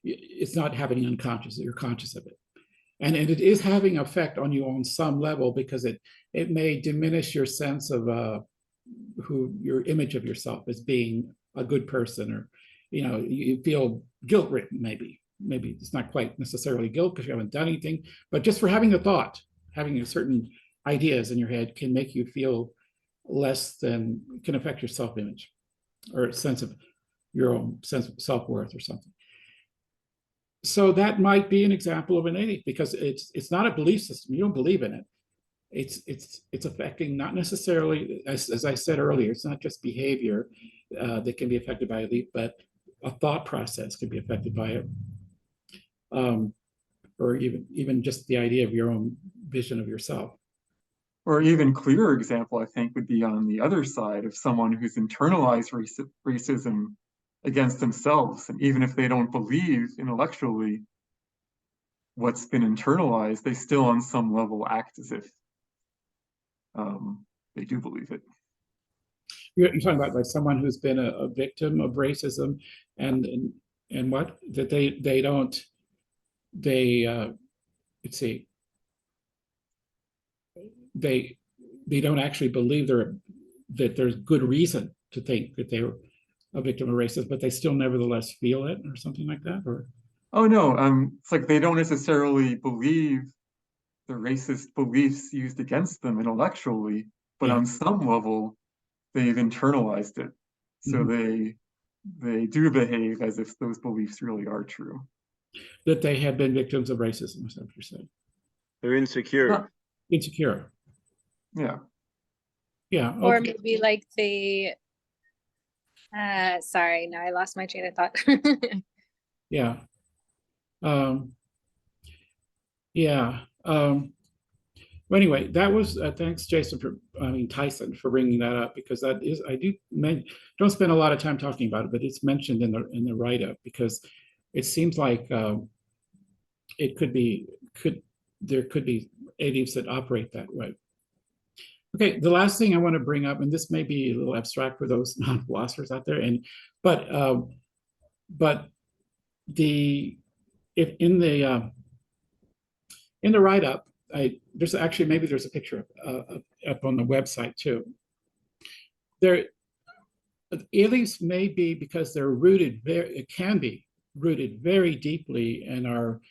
it's not happening unconsciously. You're conscious of it. And it is having effect on you on some level, because it may diminish your sense of your image of yourself as being a good person, or you feel guilt ridden. Maybe it's not quite necessarily guilt because you haven't done anything, but just for having a thought, having a certain ideas in your head can make you feel can affect your self-image or sense of your own sense of self-worth or something. So that might be an example of an Alief, because it's not a belief system. You don't believe in it. It's affecting, not necessarily, as I said earlier, it's not just behavior that can be affected by Alief, but a thought process can be affected by it. Or even just the idea of your own vision of yourself. Or even clearer example, I think, would be on the other side of someone who's internalized racism against themselves. And even if they don't believe intellectually what's been internalized, they still on some level act as if they do believe it. You're talking about like someone who's been a victim of racism, and what? That let's see, they don't actually believe that there's good reason to think that they were a victim of racism, but they still nevertheless feel it, or something like that. Or oh no, it's like they don't necessarily believe the racist beliefs used against them intellectually, but on some level they've internalized it, so they do behave as if those beliefs really are true. That they have been victims of racism, is that what you're saying? They're insecure. Insecure. Yeah. Yeah. Okay. Or maybe like they, sorry, now I lost my train of thought. Yeah. Yeah. Well, anyway, that was thanks, Jason, Tyson, for bringing that up, because that is, don't spend a lot of time talking about it, but it's mentioned in the write-up, because it seems like there could be Aliefs that operate that way. Okay, the last thing I want to bring up, and this may be a little abstract for those non-philosophers out there, but in the write-up, there's a picture up on the website too. Aliefs may be, because they're it can be rooted very deeply in our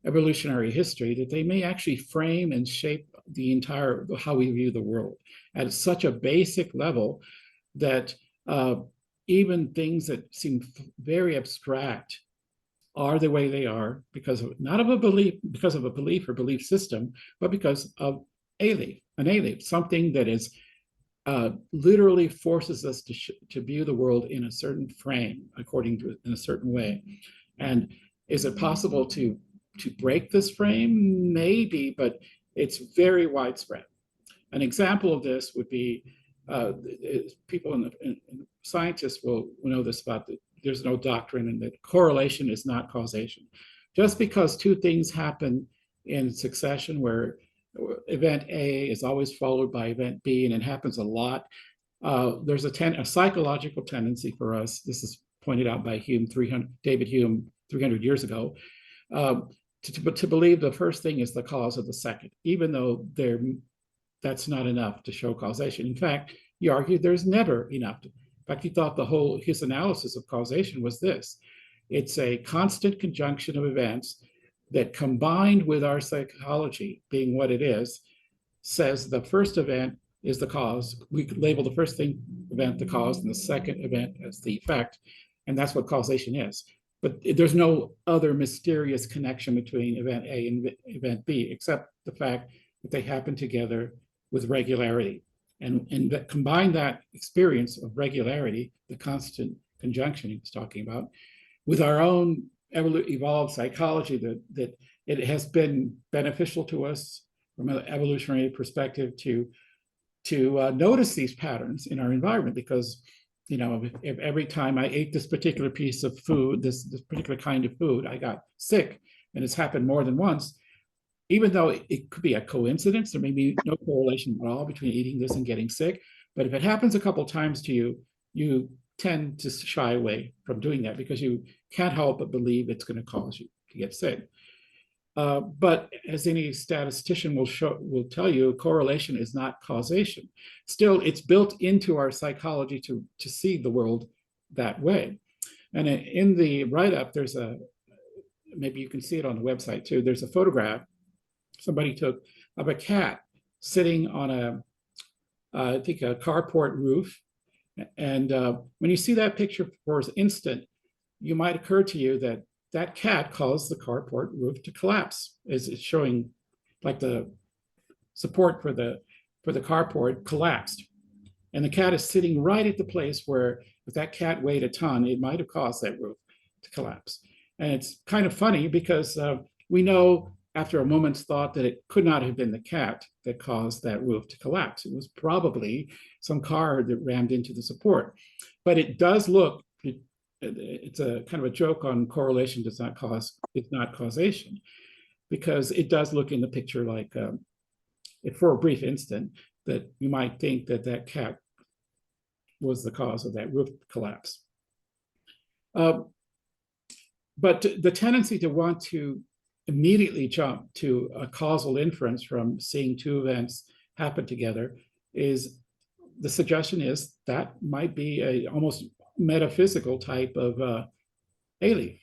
evolutionary history, that they may actually frame and shape the entire, how we view the world at such a basic level that even things that seem very abstract are the way they are because of a belief or belief system, but because of an Alief, something that is literally forces us to view the world in a certain frame, in a certain way. And is it possible to break this frame? Maybe, but it's very widespread. An example of this would be people scientists will know this about there's no doctrine, and that correlation is not causation. Just because two things happen in succession, where event A is always followed by event B, and it happens a lot, there's a psychological tendency for us, this is pointed out by David Hume 300 years ago, to believe the first thing is the cause of the second, even though that's not enough to show causation. In fact, he argued there's never enough. In fact, he thought his analysis of causation was this: it's a constant conjunction of events that, combined with our psychology being what it is, says the first event is the cause. We could label the first event the cause, and the second event as the effect, and that's what causation is. But there's no other mysterious connection between event A and event B, except the fact that they happen together with regularity. And that combine that experience of regularity, the constant conjunction he was talking about, with our own evolved psychology, that it has been beneficial to us from an evolutionary perspective to notice these patterns in our environment. Because, you know, if every time I ate this particular piece of food, this particular kind of food, I got sick, and it's happened more than once, even though it could be a coincidence, there may be no correlation at all between eating this and getting sick. But if it happens a couple of times to you, you tend to shy away from doing that because you can't help but believe it's going to cause you to get sick. But as any statistician will tell you, correlation is not causation. Still, it's built into our psychology to see the world that way. And in the write-up, there's maybe you can see it on the website too, there's a photograph somebody took of a cat sitting on I think a carport roof. And when you see that picture for an instant, you might occur to you that that cat caused the carport roof to collapse, as it's showing like the support for the carport collapsed. And the cat is sitting right at the place where if that cat weighed a ton, it might have caused that roof to collapse. And it's kind of funny because we know after a moment's thought that it could not have been the cat that caused that roof to collapse. It was probably some car that rammed into the support. But it does look, it's a kind of a joke on correlation does not cause, it's not causation, because it does look in the picture like, for a brief instant, that you might think that that cat was the cause of that roof collapse. But the tendency to want to immediately jump to a causal inference from seeing two events happen together is, the suggestion is that might be a almost metaphysical type of Alief.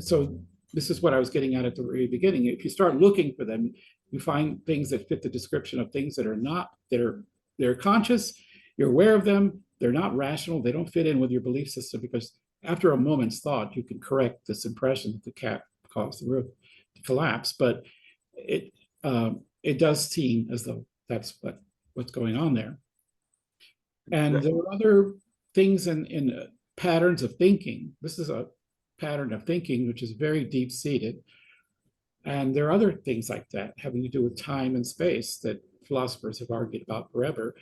So this is what I was getting at the very beginning. If you start looking for them, you find things that fit the description of things that are not, they're conscious, you're aware of them, they're not rational, they don't fit in with your belief system, because after a moment's thought, you can correct this impression that the cat caused the roof to collapse. But it does seem as though that's what's going on there. And there are other things in patterns of thinking. This is a pattern of thinking which is very deep-seated. And there are other things like that having to do with time and space that philosophers have argued about forever,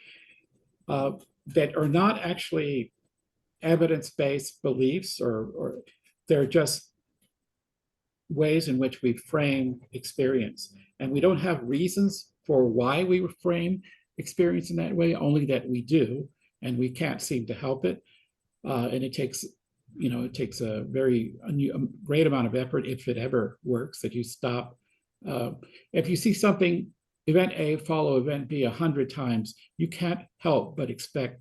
that are not actually evidence-based beliefs, or they're just ways in which we frame experience. And we don't have reasons for why we frame experience in that way, only that we do, and we can't seem to help it. And it takes, it takes a very great amount of effort, if it ever works, that you stop. If you see something, event A follow event B 100 times, you can't help but expect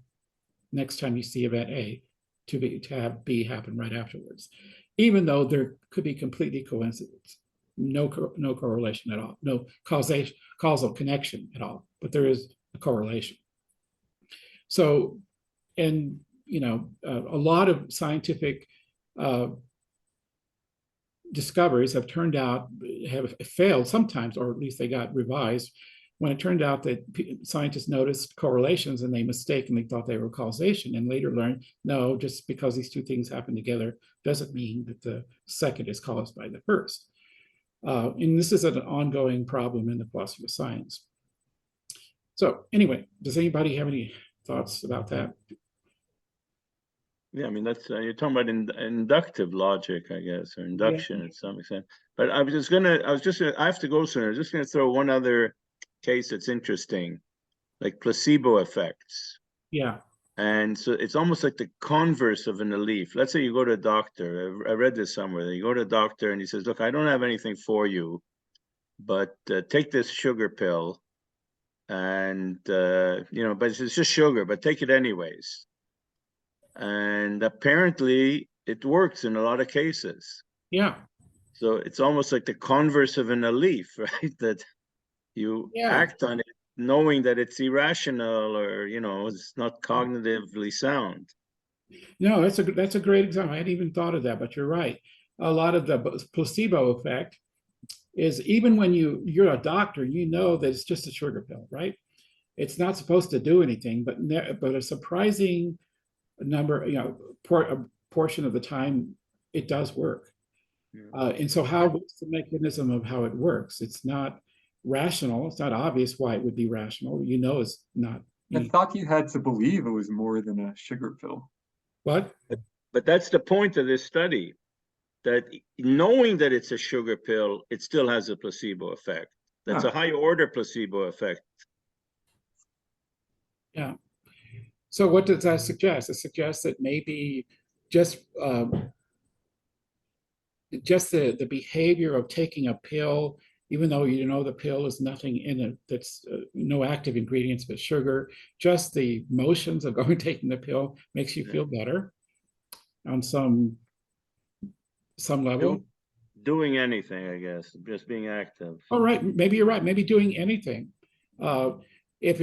next time you see event A to have B happen right afterwards, even though there could be completely coincidence, no correlation at all, no causal connection at all, but there is a correlation. So, and a lot of scientific discoveries have turned out, have failed sometimes, or at least they got revised, when it turned out that scientists noticed correlations and they mistakenly thought they were causation, and later learned, no, just because these two things happen together doesn't mean that the second is caused by the first. And this is an ongoing problem in the philosophy of science. So anyway, does anybody have any thoughts about that? Yeah, I mean, that's you're talking about inductive logic, I guess, or induction to some extent. But I have to go soon. I'm just gonna throw one other case that's interesting, like placebo effects. Yeah. And so it's almost like the converse of an Alief. Let's say you go to a doctor. I read this somewhere. You go to a doctor and he says, look, I don't have anything for you, but take this sugar pill. And, but it's just sugar, but take it anyways. And apparently it works in a lot of cases. Yeah. So it's almost like the converse of an Alief, right? That you act on it knowing that it's irrational, or it's not cognitively sound. No, that's a great example. I hadn't even thought of that, but you're right. A lot of the placebo effect is even when you're a doctor, you know that it's just a sugar pill, right? It's not supposed to do anything, but a surprising number, a portion of the time, it does work. And so what's the mechanism of how it works? It's not rational. It's not obvious why it would be rational. It's not. I thought you had to believe it was more than a sugar pill. What? But that's the point of this study, that knowing that it's a sugar pill, it still has a placebo effect. That's a high order placebo effect. Yeah. So what does that suggest? It suggests that maybe just the behavior of taking a pill, even though the pill is nothing in it, that's no active ingredients but sugar, just the motions of going taking the pill makes you feel better on some level. Doing anything, I guess, just being active. All right, maybe you're right. Maybe doing anything. If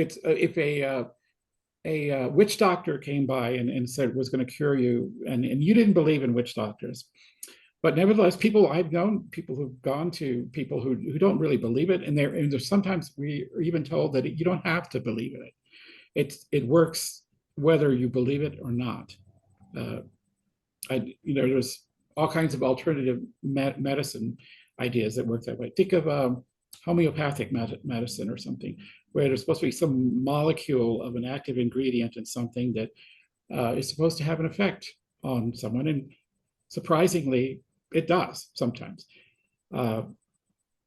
a witch doctor came by and said was going to cure you, and you didn't believe in witch doctors, but nevertheless, I've known people who've gone to people who don't really believe it, and there's sometimes we are even told that you don't have to believe in it. It works whether you believe it or not. There's all kinds of alternative medicine ideas that work that way. Think of homeopathic medicine or something, where there's supposed to be some molecule of an active ingredient in something that is supposed to have an effect on someone, and surprisingly, it does sometimes.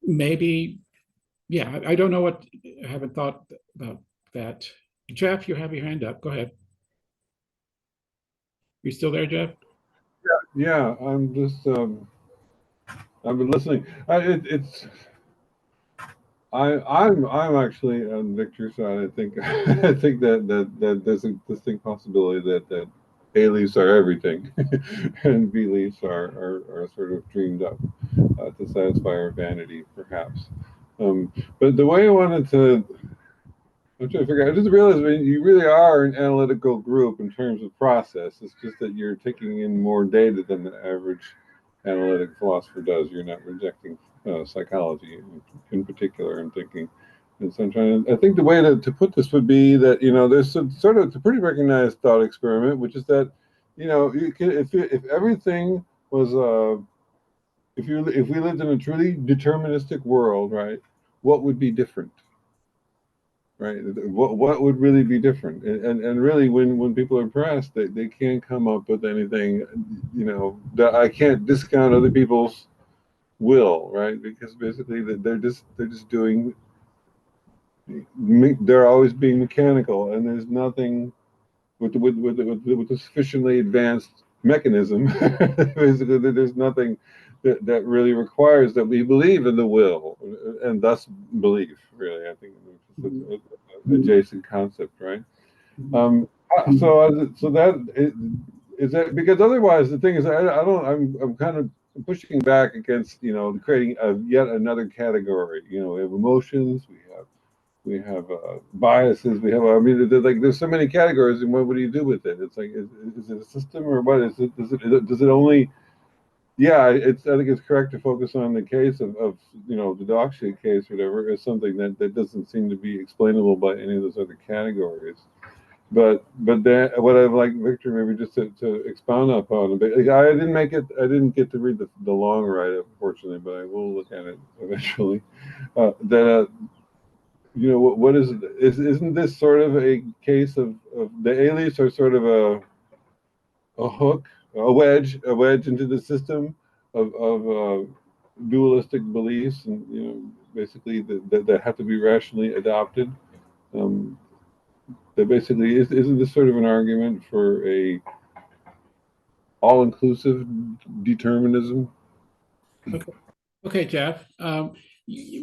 Maybe, yeah, I don't know I haven't thought about that. Jeff, you have your hand up. Go ahead. You still there, Jeff? Yeah, I'm just I've been listening. I'm actually on Victor's side. I think I think that there's a distinct possibility that A-leaves are everything, and B-leaves are sort of dreamed up to satisfy our vanity, perhaps. But the way I wanted to, I'm trying to figure out, I just realized you really are an analytical group in terms of process. It's just that you're taking in more data than the average analytic philosopher does. You're not rejecting psychology in particular and thinking. And so I think the way to put this would be that, there's sort of a pretty recognized thought experiment, which is that, if everything was, if we lived in a truly deterministic world, right, what would be different? Right? What would really be different? And really, when people are pressed, they can't come up with anything, that I can't discount other people's will, right? Because basically they're just doing, they're always being mechanical, and there's nothing with the sufficiently advanced mechanism. Basically, there's nothing that really requires that we believe in the will, and thus belief. Really, I think it's an adjacent concept, right? So that is that, because otherwise the thing is, I'm kind of pushing back against creating yet another category. We have emotions, we have biases, we have, there's so many categories, and what do you do with it? It's like, is it a system, or what is it? Does it only, yeah, I think it's correct to focus on the case of the dogshit case, or whatever, as something that doesn't seem to be explainable by any of those other categories. But then what I'd like Victor maybe just to expound upon a bit. I didn't get to read the long write, unfortunately, but I will look at it eventually. What is it? Isn't this sort of a case of the Aliefs are sort of a hook, a wedge into the system of dualistic beliefs, and basically that have to be rationally adopted. That basically isn't this sort of an argument for a all-inclusive determinism? Okay, Jeff.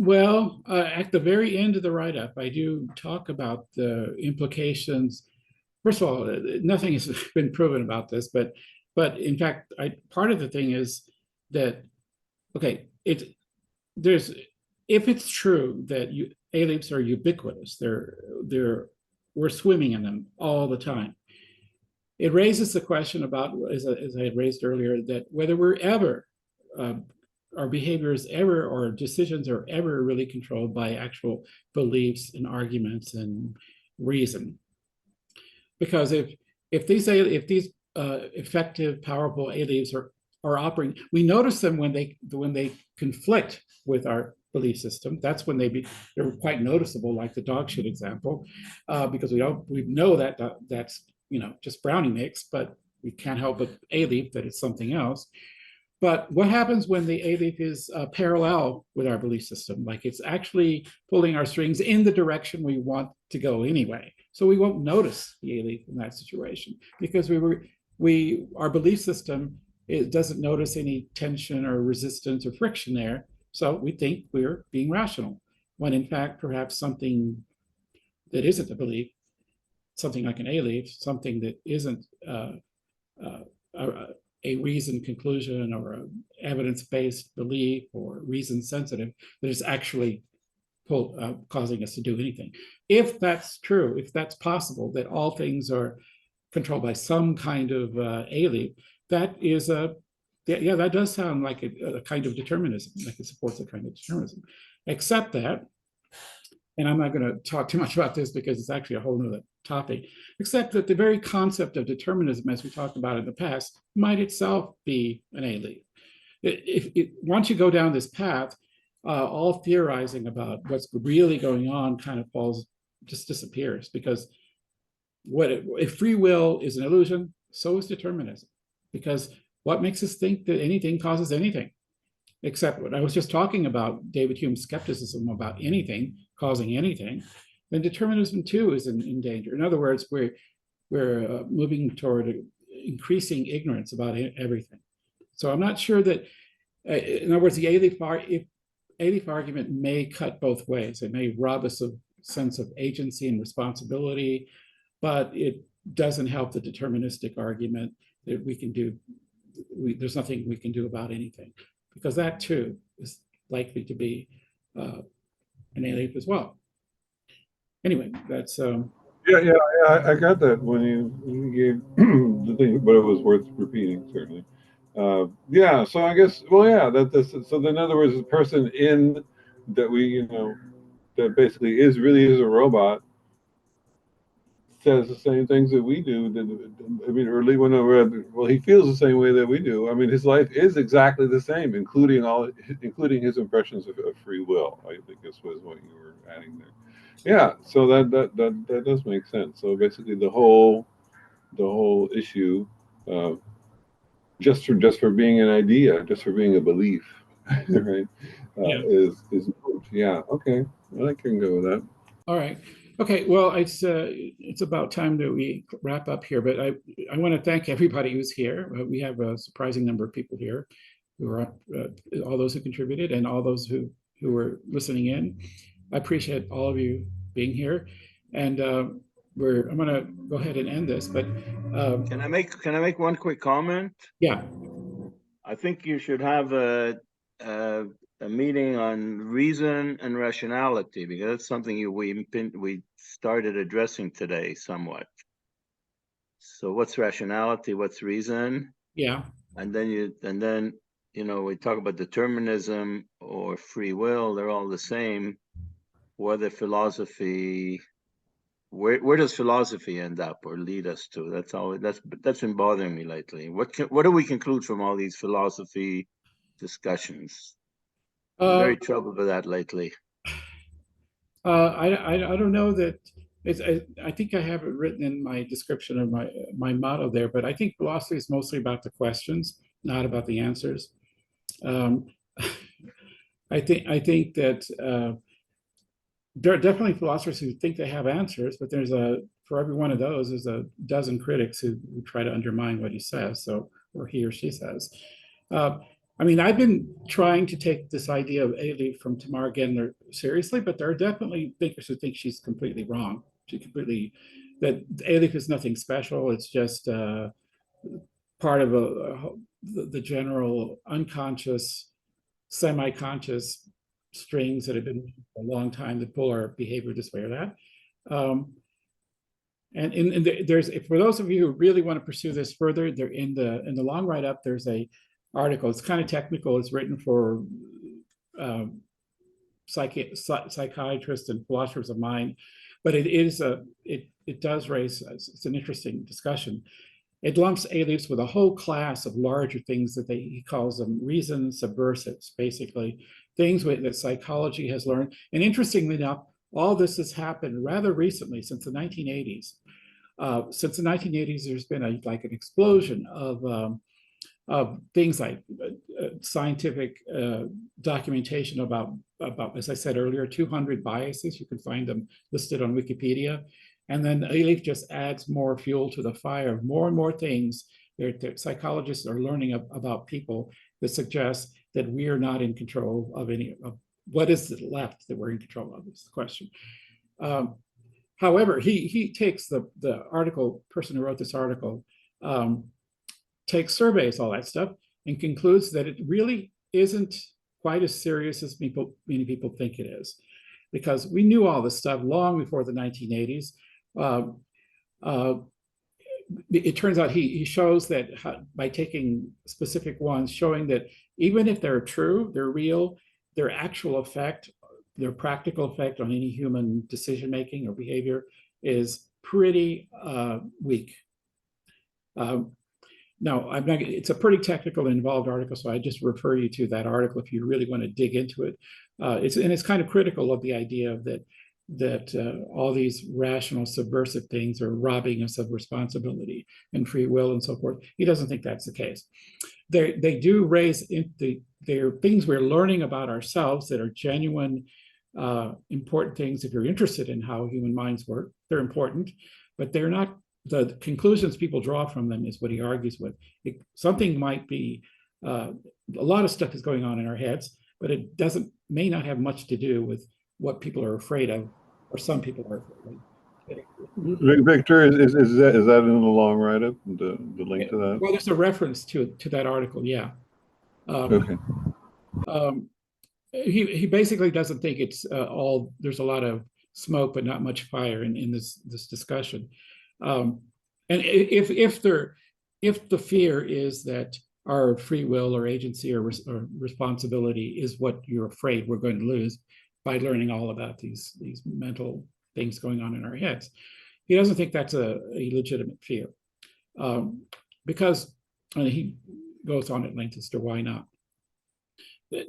Well, at the very end of the write-up, I do talk about the implications. First of all, nothing has been proven about this, but in fact, part of the thing is that, okay, if it's true that Aliefs are ubiquitous, we're swimming in them all the time. It raises the question about, as I had raised earlier, that whether we're ever our behaviors ever or decisions are ever really controlled by actual beliefs and arguments and reason. Because if these effective, powerful Aliefs are operating, we notice them when they conflict with our belief system. That's when they're quite noticeable, like the dogshit example, because we know that that's just brownie mix, but we can't help but Alief that it's something else. But what happens when the Alief is parallel with our belief system? Like it's actually pulling our strings in the direction we want to go anyway. So we won't notice the Alief in that situation because our belief system, it doesn't notice any tension or resistance or friction there. So we think we're being rational, when in fact, perhaps something that isn't a belief, something like an Alief, something that isn't a reasoned conclusion or an evidence-based belief or reason-sensitive, that is actually causing us to do anything. If that's true, if that's possible, that all things are controlled by some kind of Alief, that is that does sound like a kind of determinism, like it supports a kind of determinism. Except that, and I'm not going to talk too much about this because it's actually a whole nother topic, except that the very concept of determinism, as we talked about in the past, might itself be an Alief. Once you go down this path, all theorizing about what's really going on kind of just disappears, because if free will is an illusion, so is determinism. Because what makes us think that anything causes anything? Except what I was just talking about, David Hume's skepticism about anything causing anything, then determinism too is in danger. In other words, we're moving toward increasing ignorance about everything. So I'm not sure that, in other words, the Alief argument may cut both ways. It may rob us of sense of agency and responsibility, but it doesn't help the deterministic argument that we can do. There's nothing we can do about anything, because that too is likely to be an Alief as well. Anyway, that's Yeah, I got that when you gave the thing, but it was worth repeating, certainly. Yeah, so I guess, well, yeah, so in other words, the person in that that basically really is a robot says the same things that we do. I mean, early when I read, well, he feels the same way that we do. I mean, his life is exactly the same, including his impressions of free will. I think this was what you were adding there. Yeah, so that does make sense. So basically, the whole issue, just for being an idea, just for being a belief, right? Is yeah, okay. Well, I can go with that. all right. Okay, well, it's about time that we wrap up here, but I want to thank everybody who's here. We have a surprising number of people here, who are all those who contributed and all those who were listening in. I appreciate all of you being here, and I'm going to go ahead and end this. But can I make one quick comment? Yeah, I think you should have a meeting on reason and rationality, because that's something we started addressing today somewhat. So what's rationality? What's reason? Yeah. And then we talk about determinism or free will. They're all the same. Whether philosophy, where does philosophy end up or lead us to? That's been bothering me lately. What do we conclude from all these philosophy discussions? I'm very troubled with that lately. I don't know that. I think I have it written in my description of my motto there, but I think philosophy is mostly about the questions, not about the answers. I think that there are definitely philosophers who think they have answers, but for every one of those, there's a dozen critics who try to undermine what he says, or he or she says. I mean, I've been trying to take this idea of Alief from Tamar Gendler seriously, but there are definitely thinkers who think she's completely wrong. That Alief is nothing special. It's just part of the general unconscious, semi-conscious strings that have been for a long time that pull our behavior this way or that. And there's, for those of you who really want to pursue this further, in the long write-up, there's a article. It's kind of technical. It's written for psychiatrists and philosophers of mind, but it does raise, it's an interesting discussion. It lumps Aliefs with a whole class of larger things that he calls them reason subversives, basically things that psychology has learned. And interestingly enough, all this has happened rather recently, since the 1980s. Since the 1980s, there's been an explosion of things like scientific documentation about, as I said earlier, 200 biases. You can find them listed on Wikipedia. And then Alief just adds more fuel to the fire, more and more things that psychologists are learning about people that suggest that we are not in control of any of what is left that we're in control of, is the question. However, he takes the person who wrote this article, takes surveys, all that stuff, and concludes that it really isn't quite as serious as many people think it is. Because we knew all this stuff long before the 1980s. It turns out he shows that by taking specific ones, showing that even if they're true, they're real, their actual effect, their practical effect on any human decision-making or behavior is pretty weak. No, I'm not. It's a pretty technical and involved article, so I just refer you to that article if you really want to dig into it. It's kind of critical of the idea that all these rational subversive things are robbing us of responsibility and free will and so forth. He doesn't think that's the case. They do raise they're things we're learning about ourselves that are genuine, important things. If you're interested in how human minds work, they're important, but they're not. The conclusions people draw from them is what he argues with. Something might be, a lot of stuff is going on in our heads, but it may not have much to do with what people are afraid of, or some people are afraid of. Victor, is that in the long write-up, the link to that? Well, there's a reference to that article, yeah. Okay. He basically doesn't think it's there's a lot of smoke but not much fire in this discussion. And if the fear is that our free will or agency or responsibility is what you're afraid we're going to lose by learning all about these mental things going on in our heads, he doesn't think that's a legitimate fear, because he goes on at length as to why not.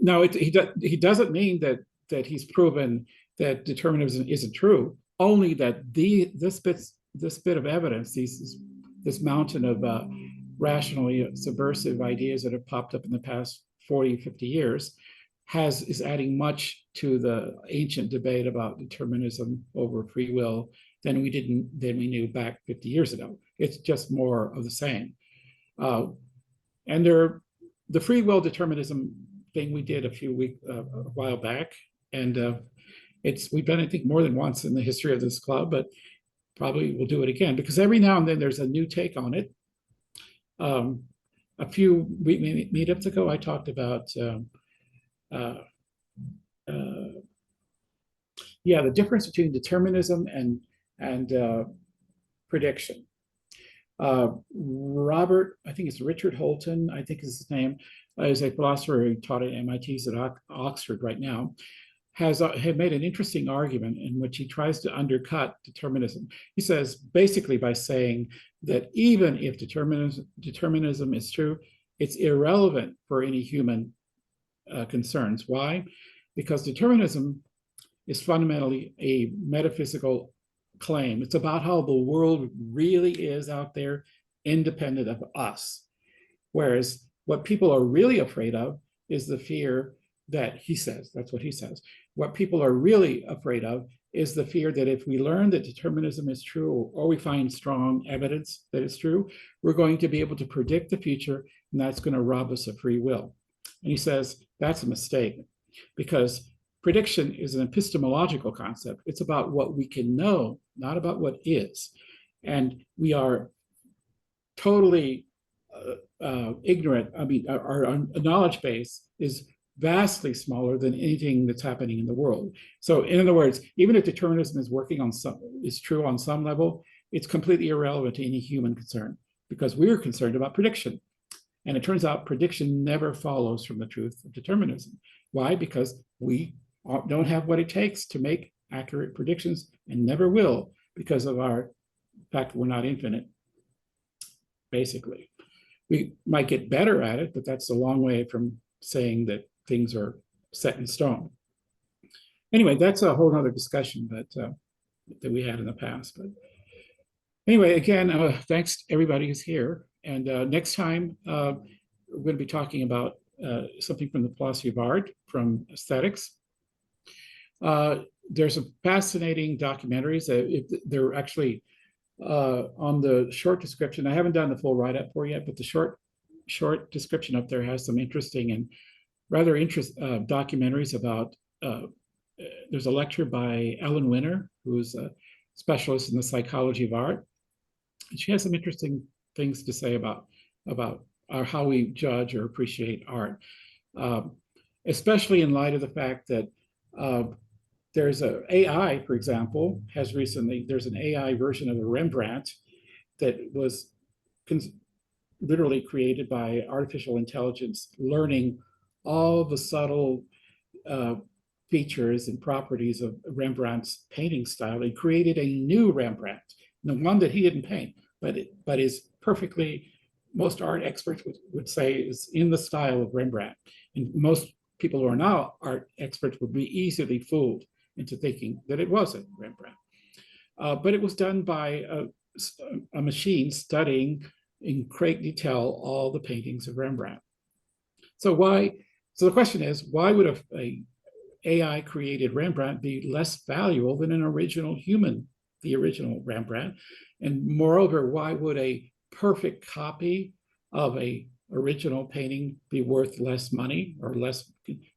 Now, he doesn't mean that he's proven that determinism isn't true, only that this bit of evidence, this mountain of rationally subversive ideas that have popped up in the past 40, 50 years is adding much to the ancient debate about determinism over free will than we knew back 50 years ago. It's just more of the same. And the free will determinism thing we did a while back, and we've done, I think, more than once in the history of this club, but probably we'll do it again, because every now and then there's a new take on it. A few meetups ago, I talked about the difference between determinism and prediction. Robert, I think it's Richard Holton, I think is his name, is a philosopher who taught at MIT, he's at Oxford right now, has made an interesting argument in which he tries to undercut determinism. He says, basically by saying that even if determinism is true, it's irrelevant for any human concerns. Why? Because determinism is fundamentally a metaphysical claim. It's about how the world really is out there, independent of us. Whereas what people are really afraid of is the fear that he says, that's what he says. What people are really afraid of is the fear that if we learn that determinism is true, or we find strong evidence that it's true, we're going to be able to predict the future, and that's going to rob us of free will. And he says that's a mistake, because prediction is an epistemological concept. It's about what we can know, not about what is. And we are totally ignorant. I mean, our knowledge base is vastly smaller than anything that's happening in the world. So in other words, even if determinism is true on some level, it's completely irrelevant to any human concern, because we're concerned about prediction. And it turns out prediction never follows from the truth of determinism. Why? Because we don't have what it takes to make accurate predictions and never will because of our fact we're not infinite, basically. We might get better at it, but that's a long way from saying that things are set in stone. Anyway, that's a whole other discussion that we had in the past. But anyway, again, thanks to everybody who's here. And next time, we're going to be talking about something from the philosophy of art, from aesthetics. There's some fascinating documentaries. They're actually on the short description. I haven't done the full write-up for yet, but the short description up there has some interesting and rather documentaries about. There's a lecture by Ellen Winter, who's a specialist in the psychology of art. And she has some interesting things to say about how we judge or appreciate art, especially in light of the fact that there's an AI, for example, there's an AI version of a Rembrandt that was literally created by artificial intelligence, learning all the subtle features and properties of Rembrandt's painting style. He created a new Rembrandt, the one that he didn't paint, but is perfectly, most art experts would say is in the style of Rembrandt. And most people who are now art experts would be easily fooled into thinking that it wasn't Rembrandt. But it was done by a machine studying in great detail all the paintings of Rembrandt. So the question is, why would a AI created Rembrandt be less valuable than an original human, the original Rembrandt? And moreover, why would a perfect copy of a original painting be worth less money or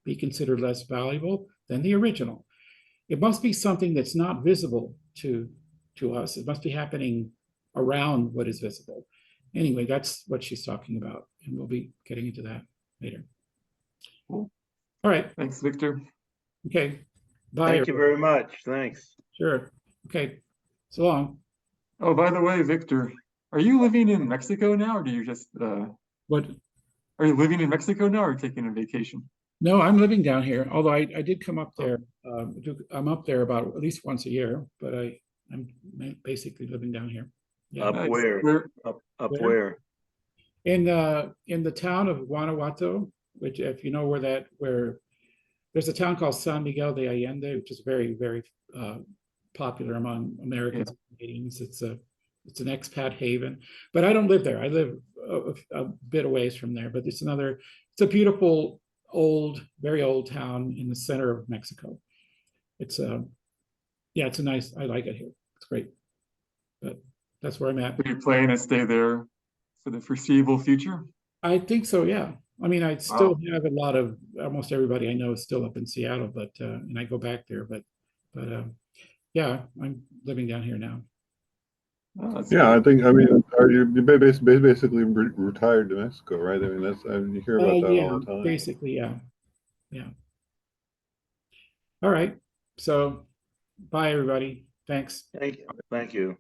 be considered less valuable than the original? It must be something that's not visible to us. It must be happening around what is visible. Anyway, that's what she's talking about, and we'll be getting into that later. Cool. All right. Thanks, Victor. Okay. Bye. Thank you very much. Thanks. Sure. Okay. So long. Oh, by the way, Victor, are you living in Mexico now, or do you just What? are you living in Mexico now, or taking a vacation? No, I'm living down here. Although I did come up there. I'm up there about at least once a year, but I'm basically living down here. Yeah. Up Nice. where? Up where? In the town of Guanajuato, which, if you know where there's a town called San Miguel de Allende, which is very, very popular among Americans and Canadians. It's an expat haven, but I don't live there. I live a bit away from there, but it's a beautiful very old town in the center of Mexico. It's it's a nice, I like it here. It's great, but that's where I'm at. Are you planning to stay there for the foreseeable future? I think so, yeah. I mean, I still have almost everybody I know is still up in Seattle, but and I go back there, but yeah, I'm living down here now. Oh, Yeah, I mean, are you basically retired to Mexico, right? I mean, you hear about that all the time. Basically, yeah. All right. So, bye, everybody. Thanks. Thank you. Thank you.